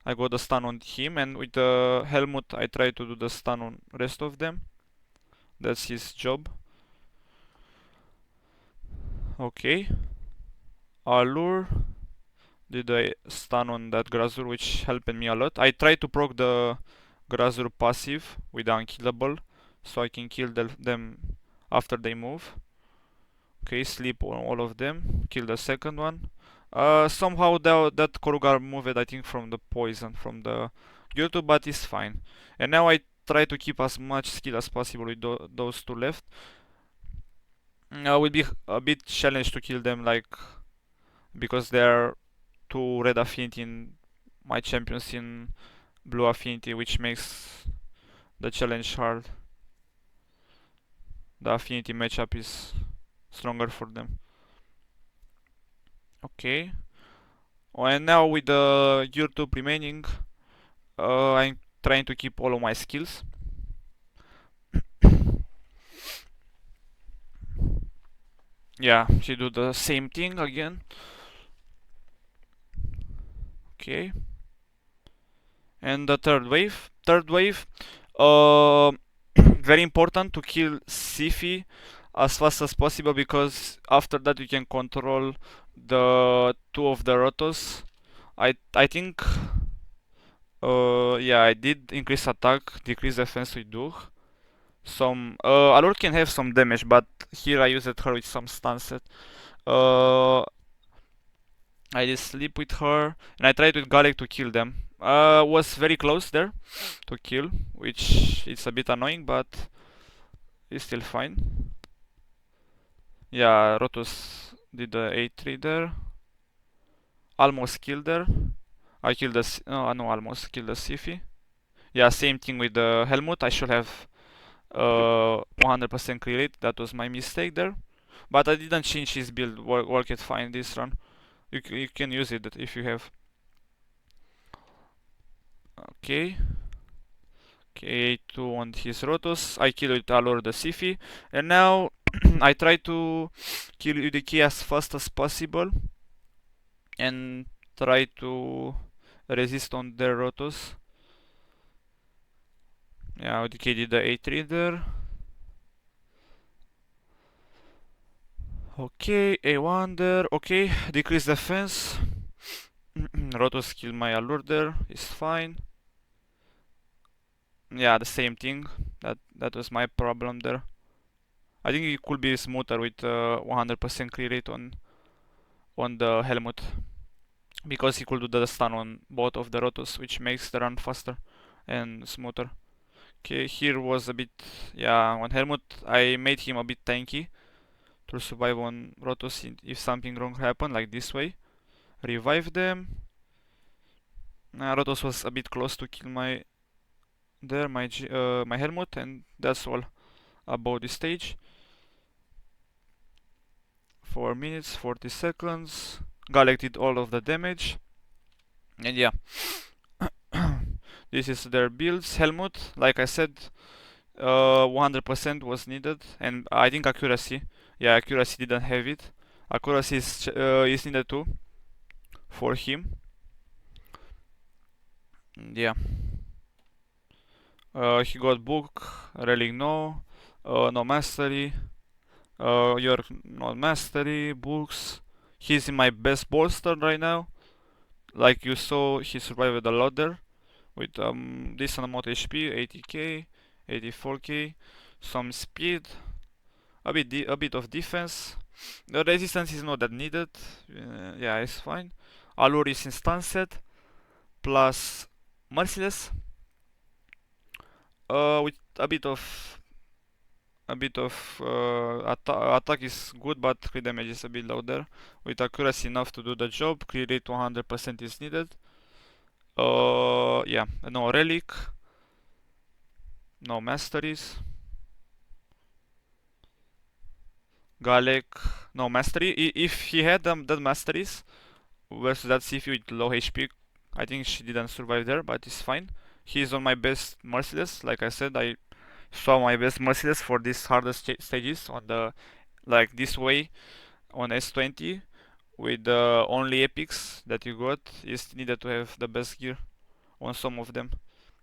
Speaker 1: I got a stun on him, and with the Helmut I try to do the stun on rest of them. That's his job. Okay. Allure did a stun on that Grazur, which helped me a lot. I tried to proc the Grazur passive with the unkillable, so I can kill them after they move. Okay, sleep on all of them. Kill the second one. Somehow that Korugar moved, I think, from the poison, from the Gyurtu, but it's fine. And now I try to keep as much skill as possible with those two left. Will be a bit challenged to kill them, like, because they're two red affinity in my champions in blue affinity, which makes the challenge hard. the affinity matchup is stronger for them. Okay. And now with the YouTube remaining, I'm trying to keep all of my skills. Yeah, she do the same thing again. Okay. And the third wave. Uh, very important to kill Sifi as fast as possible, because after that you can control the two of the rotos. I think yeah, I did increase attack, decrease defense with Duh. Some Alur can have some damage, but here I used her with some stun set. I did sleep with her, and I tried with Galek to kill them. Was very close there to kill, which is a bit annoying, but it's still fine. Yeah, Rotus did the A3 there. Almost killed her. I killed the no, almost killed the Sifi. Yeah, same thing with the Helmut. I should have 100% clear it. That was my mistake there. But I didn't change his build. Worked fine this run. You can use it if you have. Okay. Okay, 2 on his Rotos. I killed with Alor the Sifi. And now I try to kill UDK as fast as possible and try to resist on their Rotos. Yeah, UDK did the A3 there. Okay, A1 there. Okay, decrease defense. Rotos kill my Allure there. It's fine. Yeah, the same thing. That was my problem there. I think it could be smoother with 100% clear rate on the Helmut, because he could do the stun on both of the Rotos, which makes the run faster and smoother. Okay, here was a bit, yeah, on Helmut I made him a bit tanky to survive on Rotos if something wrong happened, like this way. Revive them. Rotos was a bit close to kill my my Helmut, and that's all about this stage. 4 minutes 40 seconds. Galek did all of the damage, and yeah. This is their builds. Helmut, like I said, 100% was needed, and I think accuracy. Yeah, accuracy didn't have it. Accuracy is needed too for him. Yeah. He got book, relic no, no mastery. You're not mastery, books. He's in my best bolster right now. Like you saw, he survived a lot there with decent amount of HP, 80k, 84k, some speed, a bit of defense. The resistance is not that needed. Yeah, it's fine. Allure is instanced plus merciless. With a bit of attack is good, but crit damage is a bit low there. With accuracy enough to do the job, clear rate 100% is needed. Yeah, no relic, no masteries. Galek, no mastery. If he had the masteries versus that Sifu with low HP, I think she didn't survive there, but it's fine. He's on my best merciless. Like I said, I saw my best merciless for these hardest stages on the like this way on S20 with the only epics that you got is needed to have the best gear on some of them.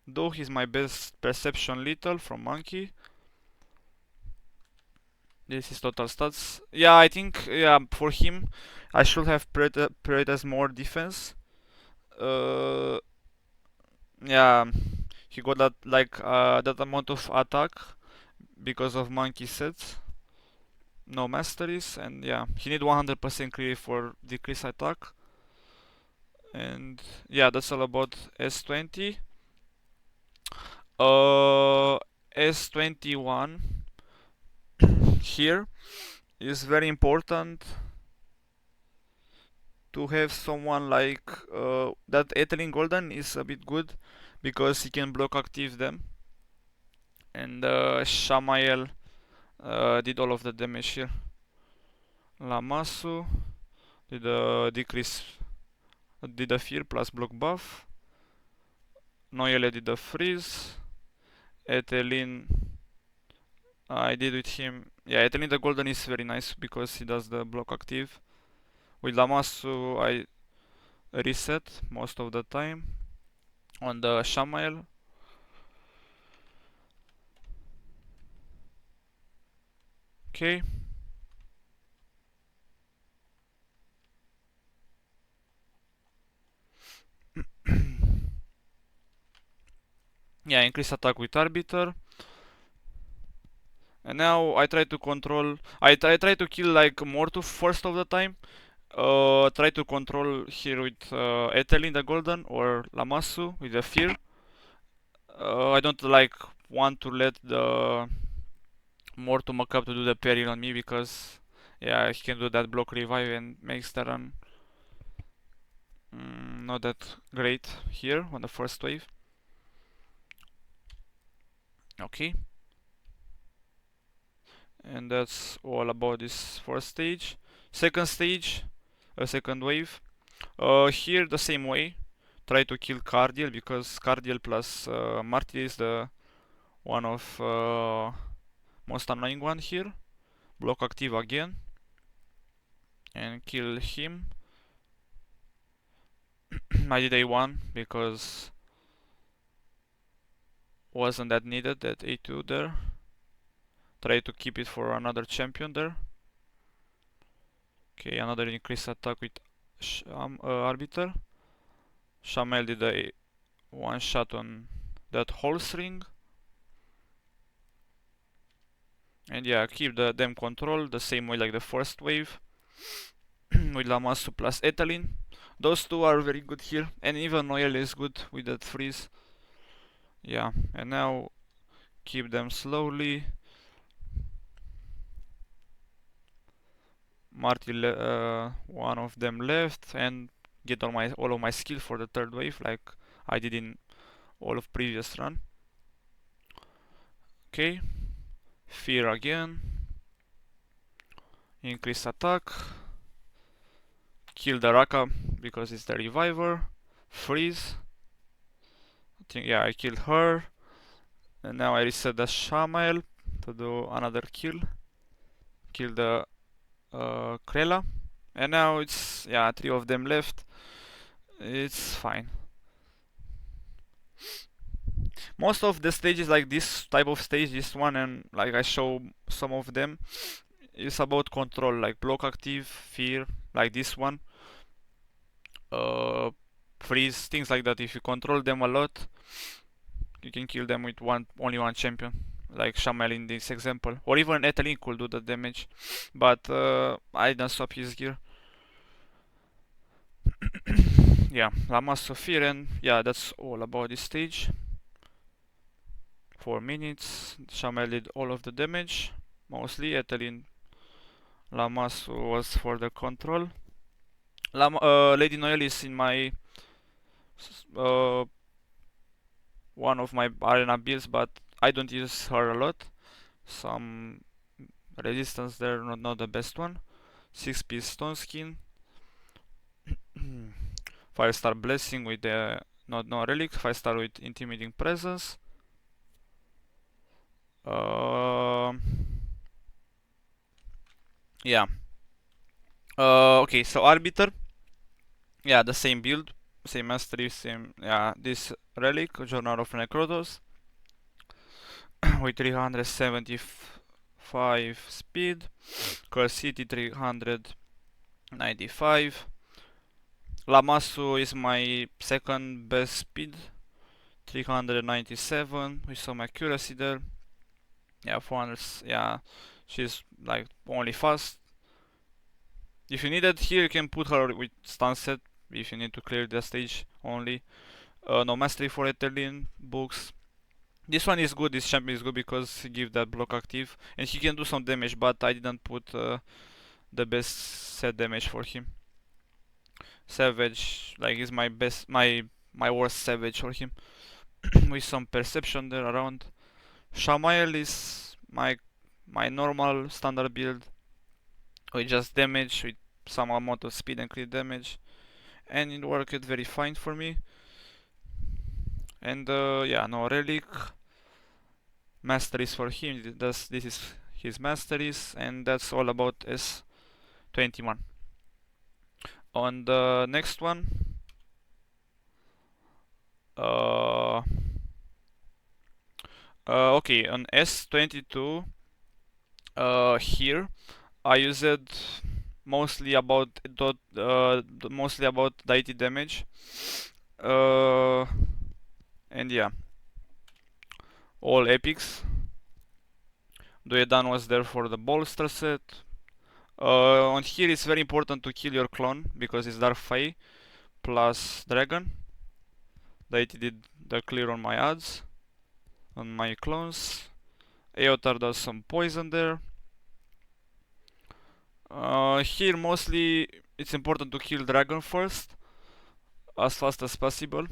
Speaker 1: Though he's my best perception lethal from Monkey. This is total stats. Yeah, I think for him I should have prioritized more defense. Uh, yeah, he got that that amount of attack because of monkey sets, no masteries, and yeah, he need 100% clear for decrease attack. And yeah, that's all about S20. S21 here is very important to have someone like that. Ethylene Golden is a bit good because he can block active them, and Shamael Did all of the damage here. Lamasu did a decrease, did a fear plus block buff. Noelle did a freeze. Etelin, I did with him. Yeah, Etelin the golden is very nice because he does the block active. With Lamasu, I reset most of the time on the Shamael. Okay. Yeah, increase attack with Arbiter. And now I try to control. I try to kill like Mortu first of the time. Try to control here with Etelin the golden or Lamasu with the fear. I don't like want to let the Mortu mock up to do the parry on me because yeah, he can do that block revive and makes the run not that great here on the first wave. Okay. And that's all about this first stage. Second stage, second wave. Here the same way. Try to kill Cardiel because Cardiel plus Martyr is the one of most annoying one here. Block active again and kill him. I did A1 because wasn't that needed, that A2 there. Try to keep it for another champion there. Okay, another increased attack with Arbiter. Shamel did a one shot on that Horse Ring. And yeah, keep the them control the same way like the first wave. With Lamasu plus Etalin. Those two are very good here. And even Noelle is good with that freeze. Yeah, and now keep them slowly. Marty, one of them left, and get all of my skill for the third wave, like I did in all of previous run. Okay, fear again, increase attack, kill the Raka because it's the reviver, freeze. I think yeah, I killed her, and now I reset the Shamael to do another kill. Kill the Krella, and now it's yeah, 3 of them left. It's fine. Most of the stages like this type of stage, this one and like I show some of them, is about control, like block active, fear, like this one, uh, freeze, things like that. If you control them a lot, you can kill them with only one champion, like Shamel in this example, or even Etelin could do the damage, but I didn't stop his gear. Yeah, Lamas Fear, and yeah, that's all about this stage. 4 minutes. Shamel did all of the damage, mostly. Etelin, Lamas was for the control. Lady Noelle is in my uh, one of my arena builds, but I don't use her a lot. Some resistance there, not the best one. 6-piece stone skin. 5-star blessing with the no relic. 5-star with intimidating presence. Yeah. Okay, so Arbiter. Yeah, the same build, same mastery, same. Yeah, this relic, Journal of Necrodos, with 375 speed. Curse City 395. Lamasu is my second best speed, 397 with some accuracy there. Yeah, 400. Yeah, she's like only fast. If you need it here, you can put her with stun set if you need to clear the stage only. No mastery for Etelin books. This one is good, this champion is good because he gives that block active and he can do some damage, but I didn't put the best set damage for him. Savage, like, is my best, my worst savage for him. With some perception there around. Shamael is my my normal standard build with just damage, with some amount of speed and crit damage, and it worked very fine for me. And yeah, no relic masteries for him. This is his masteries, and that's all about S21. On the next one, uh, okay, on S22, here I used mostly about mostly about deity damage, uh, and yeah, all epics. Duedan was there for the bolster set. On here it's very important to kill your clone because it's Dark Fae plus Dragon. Deity did the clear on my odds, on my clones. Eotar does some poison there. Here mostly it's important to kill Dragon first, as fast as possible,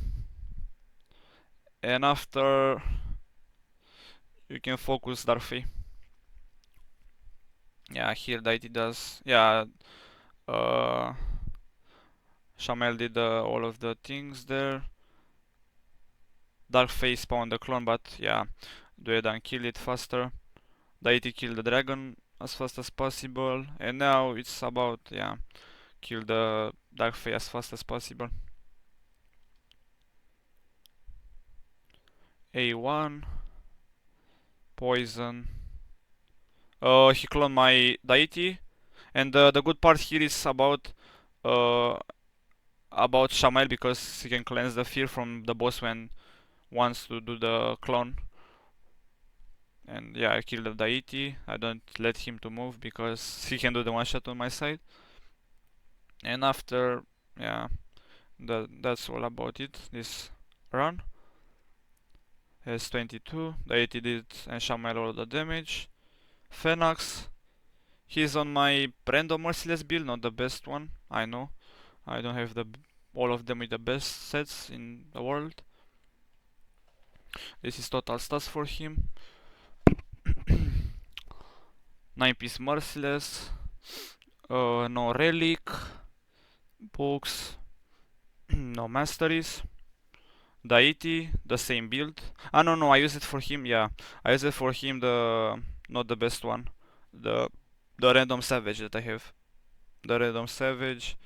Speaker 1: and after you can focus Dark Fae. Yeah, here Deity does. Yeah, uh, Shamel did all of the things there. Dark Fae spawned the clone, but yeah, Duedan kill it faster. Deity kill the dragon as fast as possible, and now it's about, yeah, kill the Dark Fae as fast as possible. A1 poison. He cloned my deity, and the good part here is uh, about Shamael, because he can cleanse the fear from the boss when wants to do the clone. And yeah, I kill the deity. I don't let him to move because he can do the one shot on my side. And after, yeah, that's all about it. This run. S22, deity did and Shamael all the damage. Phoenix, he's on my random merciless build, not the best one. I know. I don't have all of them with the best sets in the world. This is total stats for him. 9-piece merciless. No relic. Books. No masteries. Deity, the same build. Ah, no, I use it for him. Yeah, I use it for him. The not the best one. The the random savage that I have. The random savage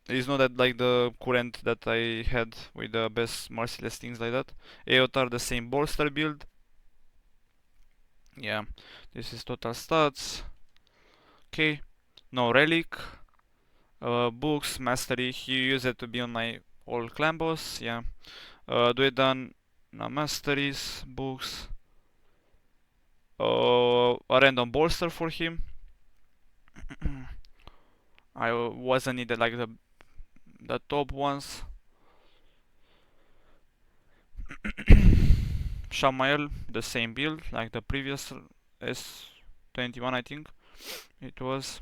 Speaker 1: is not that like the current that I had with the best merciless things like that. Eotar, the same bolster build. Yeah, this is total stats. Okay, no relic. Books, mastery. He used it to be on my all clan boss. Yeah. Duedan, no masteries, books. A random bolster for him. I wasn't needed like the top ones. Shamael, the same build like the previous S21, I think it was.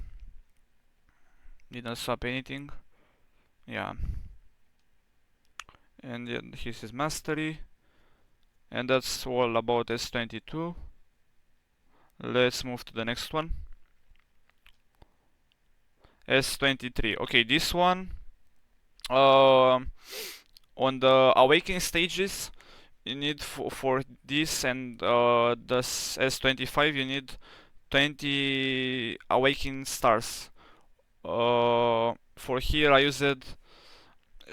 Speaker 1: Didn't swap anything. Yeah. And yeah, here's his mastery. And that's all about S22. Let's move to the next one. S23. Okay, this one. On the awakening stages, you need for this and the S25, you need 20 awakening stars. For here I used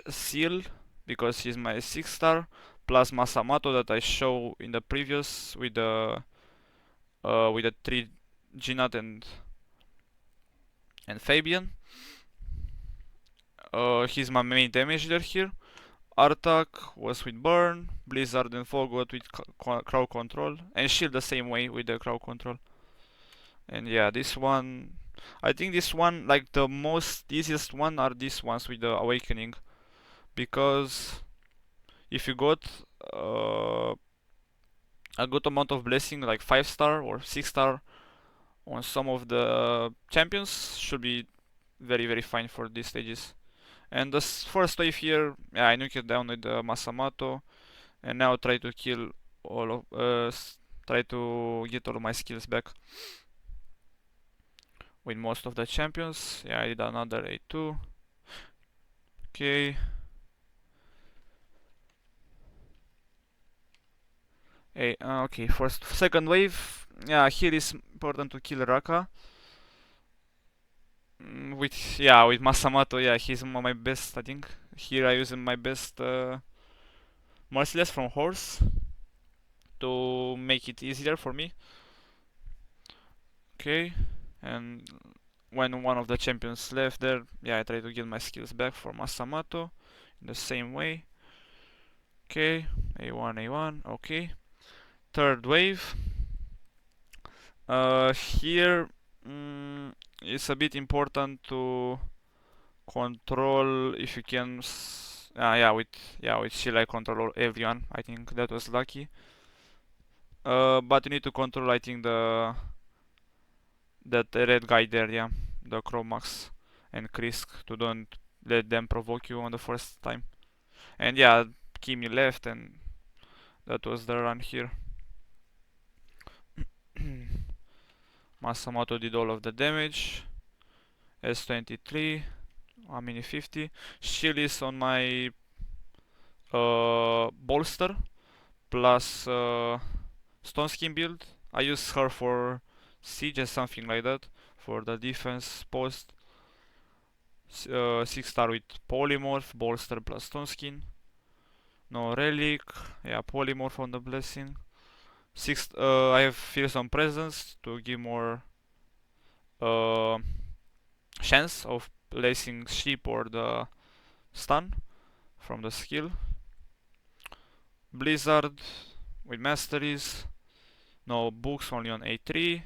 Speaker 1: Seal because he's my 6 star, plus Masamato that I show in the previous with the 3 Ginat and Fabian. He's my main damage dealer here. Artak was with Burn, Blizzard and Fogot with crowd control, and Shield the same way with the crowd control. And yeah, this one, I think this one, like the most easiest one are these ones with the awakening, because if you got a good amount of blessing, like 5 star or 6 star on some of the champions, should be very fine for these stages. And the first wave here, yeah, I nuke it down with the Masamato, and now try to kill all of try to get all my skills back with most of the champions. Yeah, I did another A2. Okay. Okay, second wave. Yeah, here is important to kill Raka. With Masamoto, yeah, he's my best, I think. Here I use my best Merciless from Horse to make it easier for me. Okay, and when one of the champions left there, yeah, I try to get my skills back for Masamoto in the same way. Okay, A1, A1, okay. Third wave. Here it's a bit important to control if you can. With shield I control everyone. I think that was lucky. But you need to control, I think, that red guy there, yeah, the Chromax and Krisk, to don't let them provoke you on the first time. And yeah, Kimi left, and that was the run here. Masamoto did all of the damage. S23, 150. Shield is on my bolster plus Stone Skin build. I use her for siege and something like that for the defense post. 6-star with polymorph, bolster plus Stone Skin. No relic, yeah, polymorph on the blessing. I have fearsome presence to give more chance of placing sheep or the stun from the skill. Blizzard with masteries. No books, only on A3.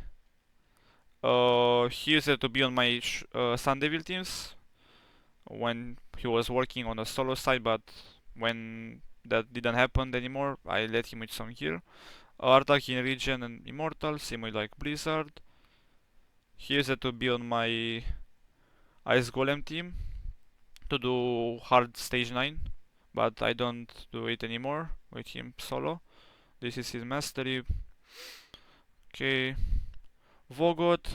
Speaker 1: He used it to be on my Sun Devil teams when he was working on the solo side, but when that didn't happen anymore, I let him with some gear. Attack in Regen and Immortal, same way like Blizzard. He used it to be on my Ice Golem team to do hard stage 9, but I don't do it anymore with him solo. This is his mastery. Okay. Vogot,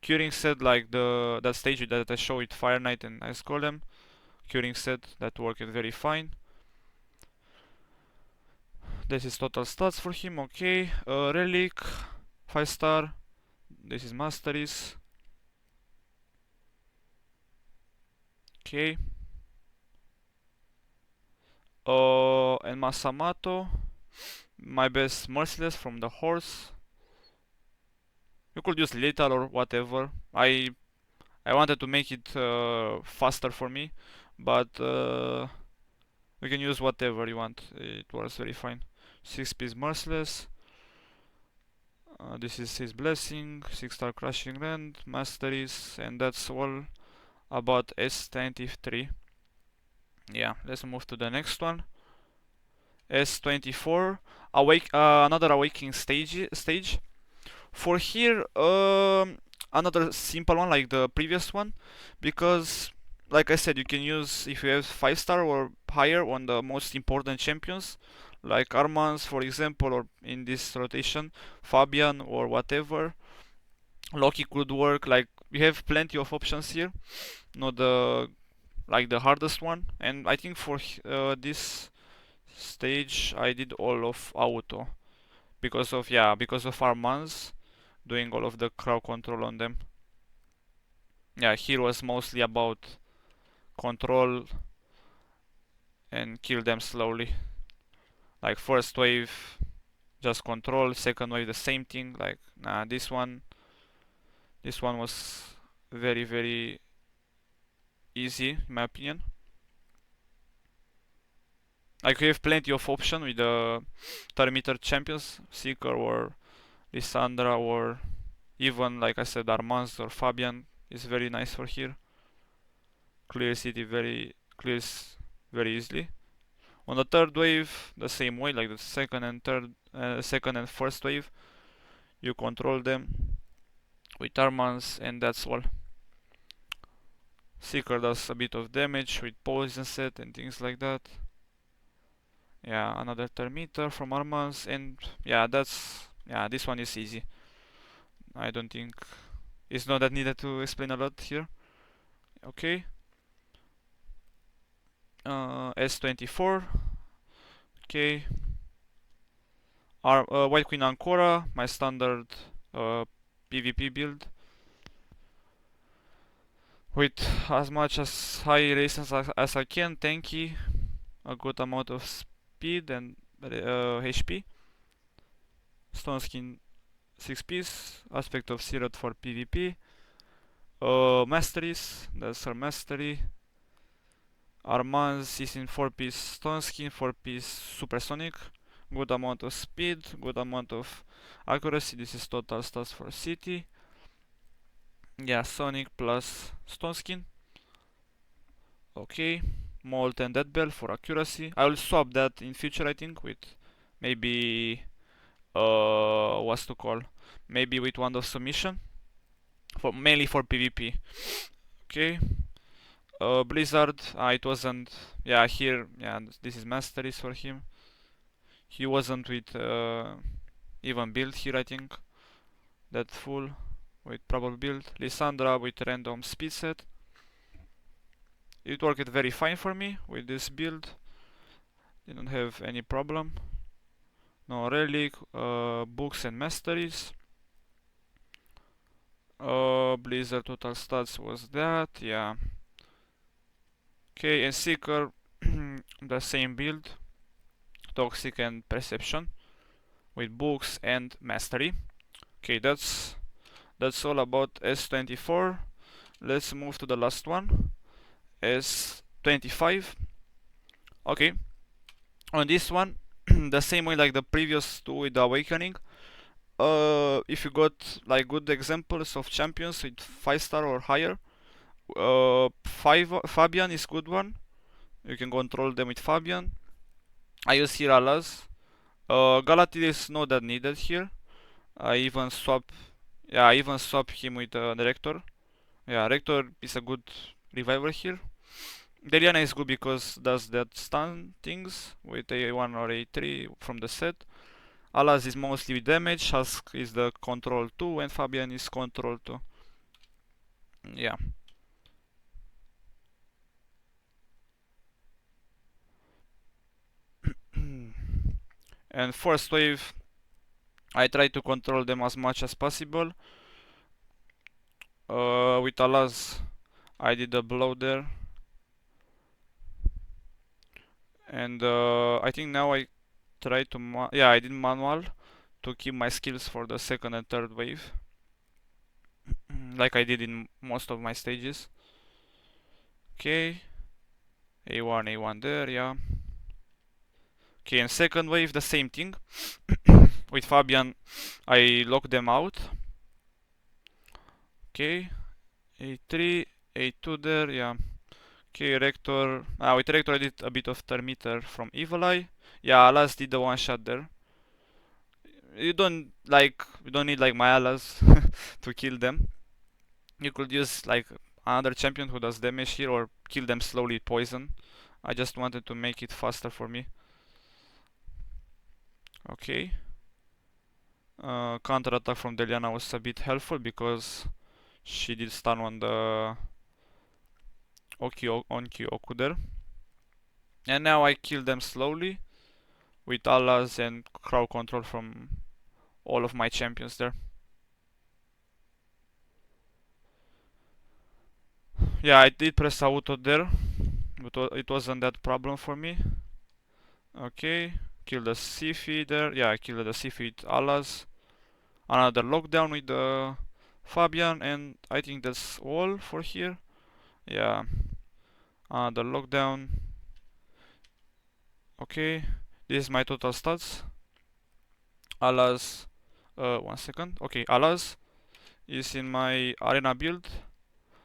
Speaker 1: curing set like that stage that I showed with Fire Knight and Ice Golem. Curing set that worked very fine. This is total stats for him. Okay. Relic, 5-star. This is masteries. Okay. And Masamoto, my best Merciless from the horse. You could use lethal or whatever. I wanted to make it faster for me, but you can use whatever you want. It works very fine. 6-piece Merciless. This is his blessing. 6-star Crushing Land, masteries, and that's all about S23. Yeah, let's move to the next one. S24, another awakening stage. For here, another simple one like the previous one, because like I said, you can use if you have 5-star or higher on the most important champions, like Armans for example, or in this rotation, Fabian or whatever. Loki could work, like you have plenty of options here, not the hardest one. And I think for this stage I did all of auto because of Armans doing all of the crowd control on them. Yeah, here was mostly about control and kill them slowly. Like first wave just control, second wave the same thing. Like this one was very very easy in my opinion. Like we have plenty of option with the Terminator champions, Seeker or Lissandra, or even like I said Armand or Fabian is very nice for here. Clear city clears very easily. On the third wave, the same way, like the second and first wave, you control them with Armans, and that's all. Seeker does a bit of damage with poison set and things like that. Yeah, another Terminator from Armans, and yeah, that's Yeah, this one is easy. I don't think it's not that needed to explain a lot here. Okay. S24. Okay. White Queen Ancora, my standard PvP build with as much as high resistance as I can, tanky, a good amount of speed and HP. Stone Skin 6 piece, aspect of Sirat for PvP. Masteries, that's her mastery. Armaz is in 4 piece Stone Skin, 4 piece Supersonic. Good amount of speed, good amount of accuracy. This is total stats for City. Yeah, Sonic plus Stone Skin. Okay. Molt and Dead Bell for accuracy. I will swap that in future, I think, with maybe what's to call? Maybe with Wand of Submission. For mainly for PvP. Okay. Blizzard, it wasn't. Yeah, here, yeah, this is masteries for him. He wasn't with even build here, I think. That full with probable build. Lysandra with random speed set. It worked very fine for me with this build. Didn't have any problem. No relic, books and masteries. Blizzard total stats was that, yeah. Okay, and Seeker, the same build. Toxic and Perception with books and mastery. Okay, that's all about S24. Let's move to the last one, S25. Okay, on this one, the same way like the previous two with the Awakening. If you got like good examples of champions with 5-star or higher, Fabian is good one. You can control them with Fabian. I use here Alas. Galatid is not that needed here. I even swap him with the Rector. Yeah, Rector is a good reviver here. Deliana is good because does that stun things with A1 or A3 from the set. Alas is mostly with damage, Husk is the control 2 and Fabian is control 2. Yeah. And first wave, I try to control them as much as possible. With Alas, I did a blow there. And I think now I try to, I did manual to keep my skills for the second and third wave. Like I did in most of my stages. Okay. A1, A1 there, yeah. Okay, and second wave, the same thing. With Fabian, I lock them out. Okay. A3, A2 there, yeah. Okay, Rector. With Rector I did a bit of Termiter from Evil Eye. Yeah, Alas did the one shot there. You don't need like my Alas to kill them. You could use like another champion who does damage here or kill them slowly with poison. I just wanted to make it faster for me. Okay. Counter attack from Deliana was a bit helpful because she did stun on the Oku there. And now I kill them slowly with Alas and crowd control from all of my champions there. Yeah, I did press auto there, but it wasn't that problem for me. Okay, kill the Sifi there. Yeah, I killed the Sifi with Alas. Another lockdown with the Fabian, and I think that's all for here. Yeah, the lockdown. Okay, this is my total stats. Alas, 1 second. Okay, Alas is in my arena build.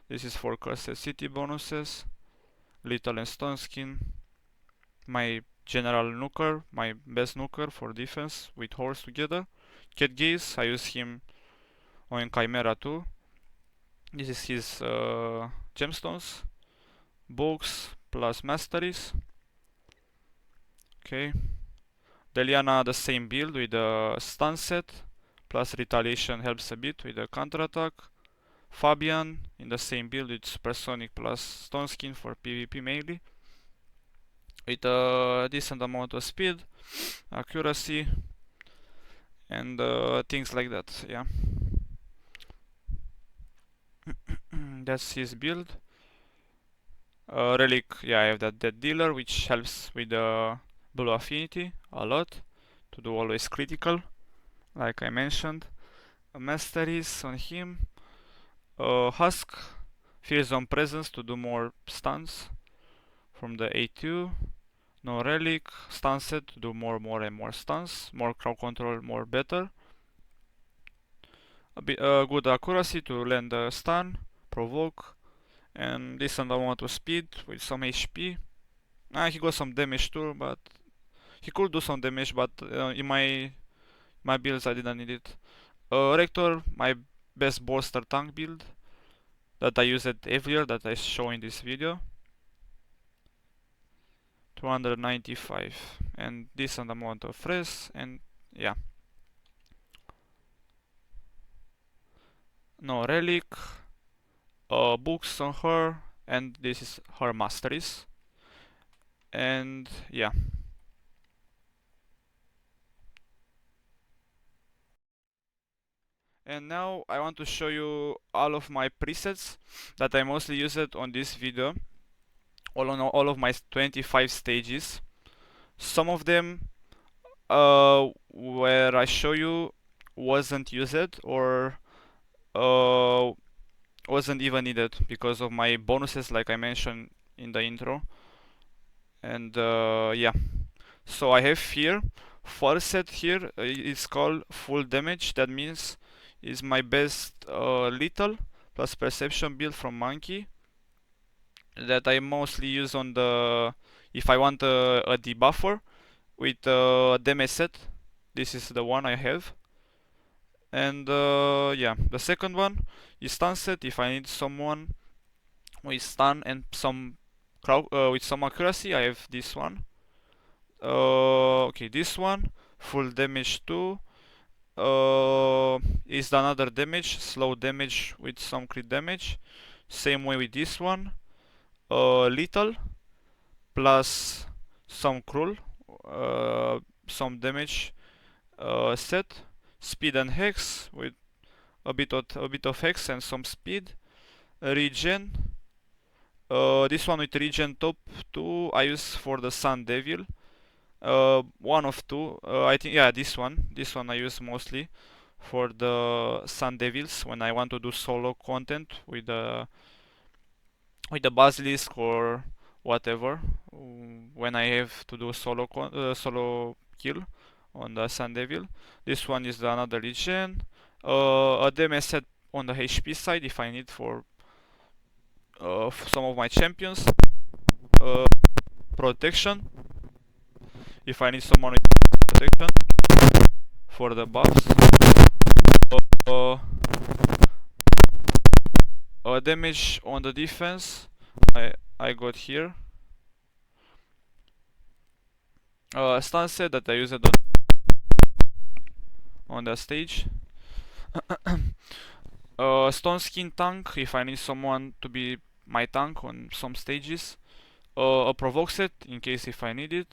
Speaker 1: This is for Cursed City bonuses. Little and Stone Skin. My general nuker, my best nuker for defense with horse together. Cat Gaze, I use him on Chimera too. This is his gemstones. Books plus masteries. Okay. Deliana the same build with the stun set. plus retaliation helps a bit with the counterattack. Fabian in the same build with Supersonic plus Stone Skin for PvP mainly, with a decent amount of speed, accuracy, and things like that. Yeah, that's his build. Relic, yeah, I have that Dead Dealer, which helps with the blue affinity a lot to do always critical, like I mentioned. Masteries on him. Husk, Fear Zone Presence to do more stuns from the A2. No Relic, Stun Set to do more and more stuns. More crowd control, more better. A bit good accuracy to land the stun, provoke, and decent amount of speed with some HP. He got some damage too, but he could do some damage, but in my builds I didn't need it. Rector, my best bolster tank build that I use it every year that I show in this video. 295 and decent amount of res, and yeah. No Relic, books on her, and this is her masteries. And yeah. And now I want to show you all of my presets that I mostly use it on this video. All of my 25 stages. Some of them where I show you wasn't used or uh, wasn't even needed because of my bonuses like I mentioned in the intro. And yeah, so I have here first set here, it's called full damage. That means is my best lethal plus perception build from Monkey that I mostly use on the if I want a debuffer with damage set. This is the one I have. And yeah, the second one is stun set if I need someone with stun and some with some accuracy. I have this one. Okay, this one full damage too. Is another damage, slow damage with some crit damage. Same way with this one. Lethal plus some cruel, some damage set. Speed and hex with a bit of hex and some speed. Regen. This one with regen top 2 I use for the Sun Devil. One of two. I think yeah, this one. This one I use mostly for the Sun Devils when I want to do solo content with the Basilisk or whatever. When I have to do solo kill on the Sun Devil. This one is another regen. A damage set on the HP side if I need for some of my champions. Protection if I need someone with protection for the buffs. Uh, Damage on the defense I got here. Stun set that I used on the stage. Stone Skin tank if I need someone to be my tank on some stages. A provoke set in case if I need it.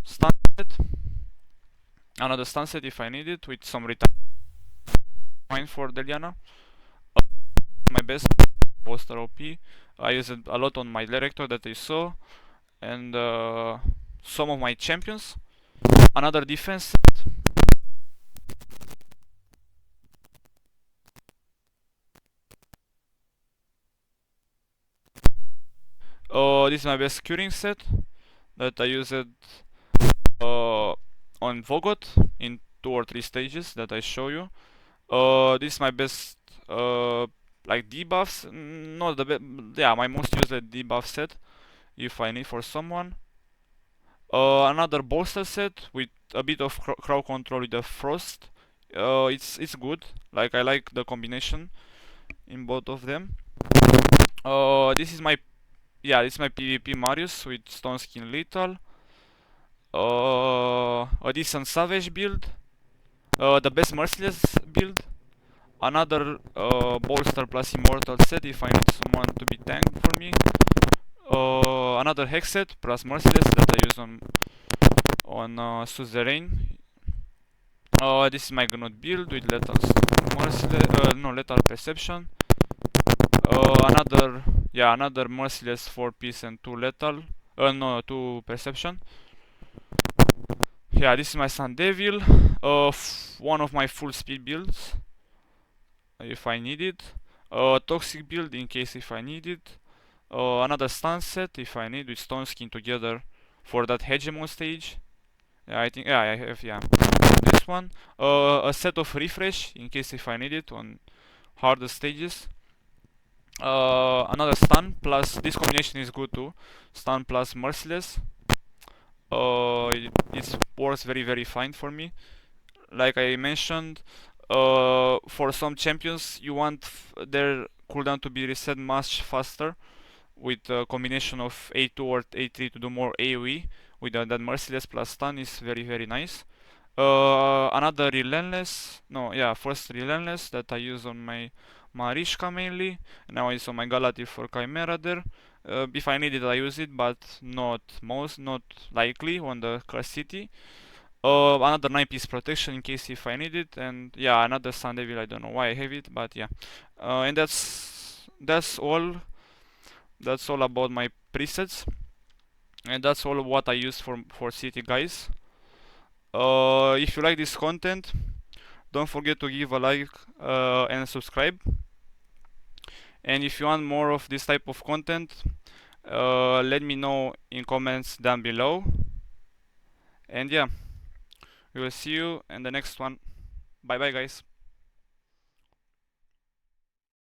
Speaker 1: Stun set. Another stun set if I need it with some return for Deliana. My best poster OP. I use it a lot on my director that you saw, and some of my champions. Another defense set. This is my best curing set that I used on Vogot in 2 or 3 stages that I show you. This is my best like debuffs, not the best, yeah, my most used debuff set if I need for someone. Another bolster set with a bit of crowd control with the frost. It's good. Like I like the combination in both of them. This is my PvP Marius with Stone Skin Lethal. A decent Savage build. The best merciless build. Another bolster plus immortal set if I need someone to be tanked for me. Another hex set plus merciless that I use on suzerain. This is my gnome build with lethal merciless, no, lethal perception. Another merciless 4 piece and 2 lethal. No, 2 perception. Yeah, this is my Sun Devil. One of my full speed builds if I need it. Toxic build in case if I need it. Another stun set if I need with Stone Skin together for that Hegemon stage. Yeah, I think I have this one. A set of refresh in case if I need it on harder stages. Another stun plus this combination is good too. Stun plus merciless. It works very fine for me. Like I mentioned, for some champions you want their cooldown to be reset much faster with a combination of A2 or A3 to do more AoE with that merciless plus stun is very nice. Another relentless, no, yeah, first relentless that I use on my Marishka mainly. Now it's on my Galati for Chimera there. If I need it, I use it, but not likely on the Curse City. Another 9 piece protection in case if I need it, and yeah, another Sun Devil. I don't know why I have it, but yeah. And that's all. That's all about my presets, and that's all what I use for city, guys. If you like this content, don't forget to give a like and subscribe. And if you want more of this type of content, let me know in comments down below. And yeah, we will see you in the next one. Bye bye, guys.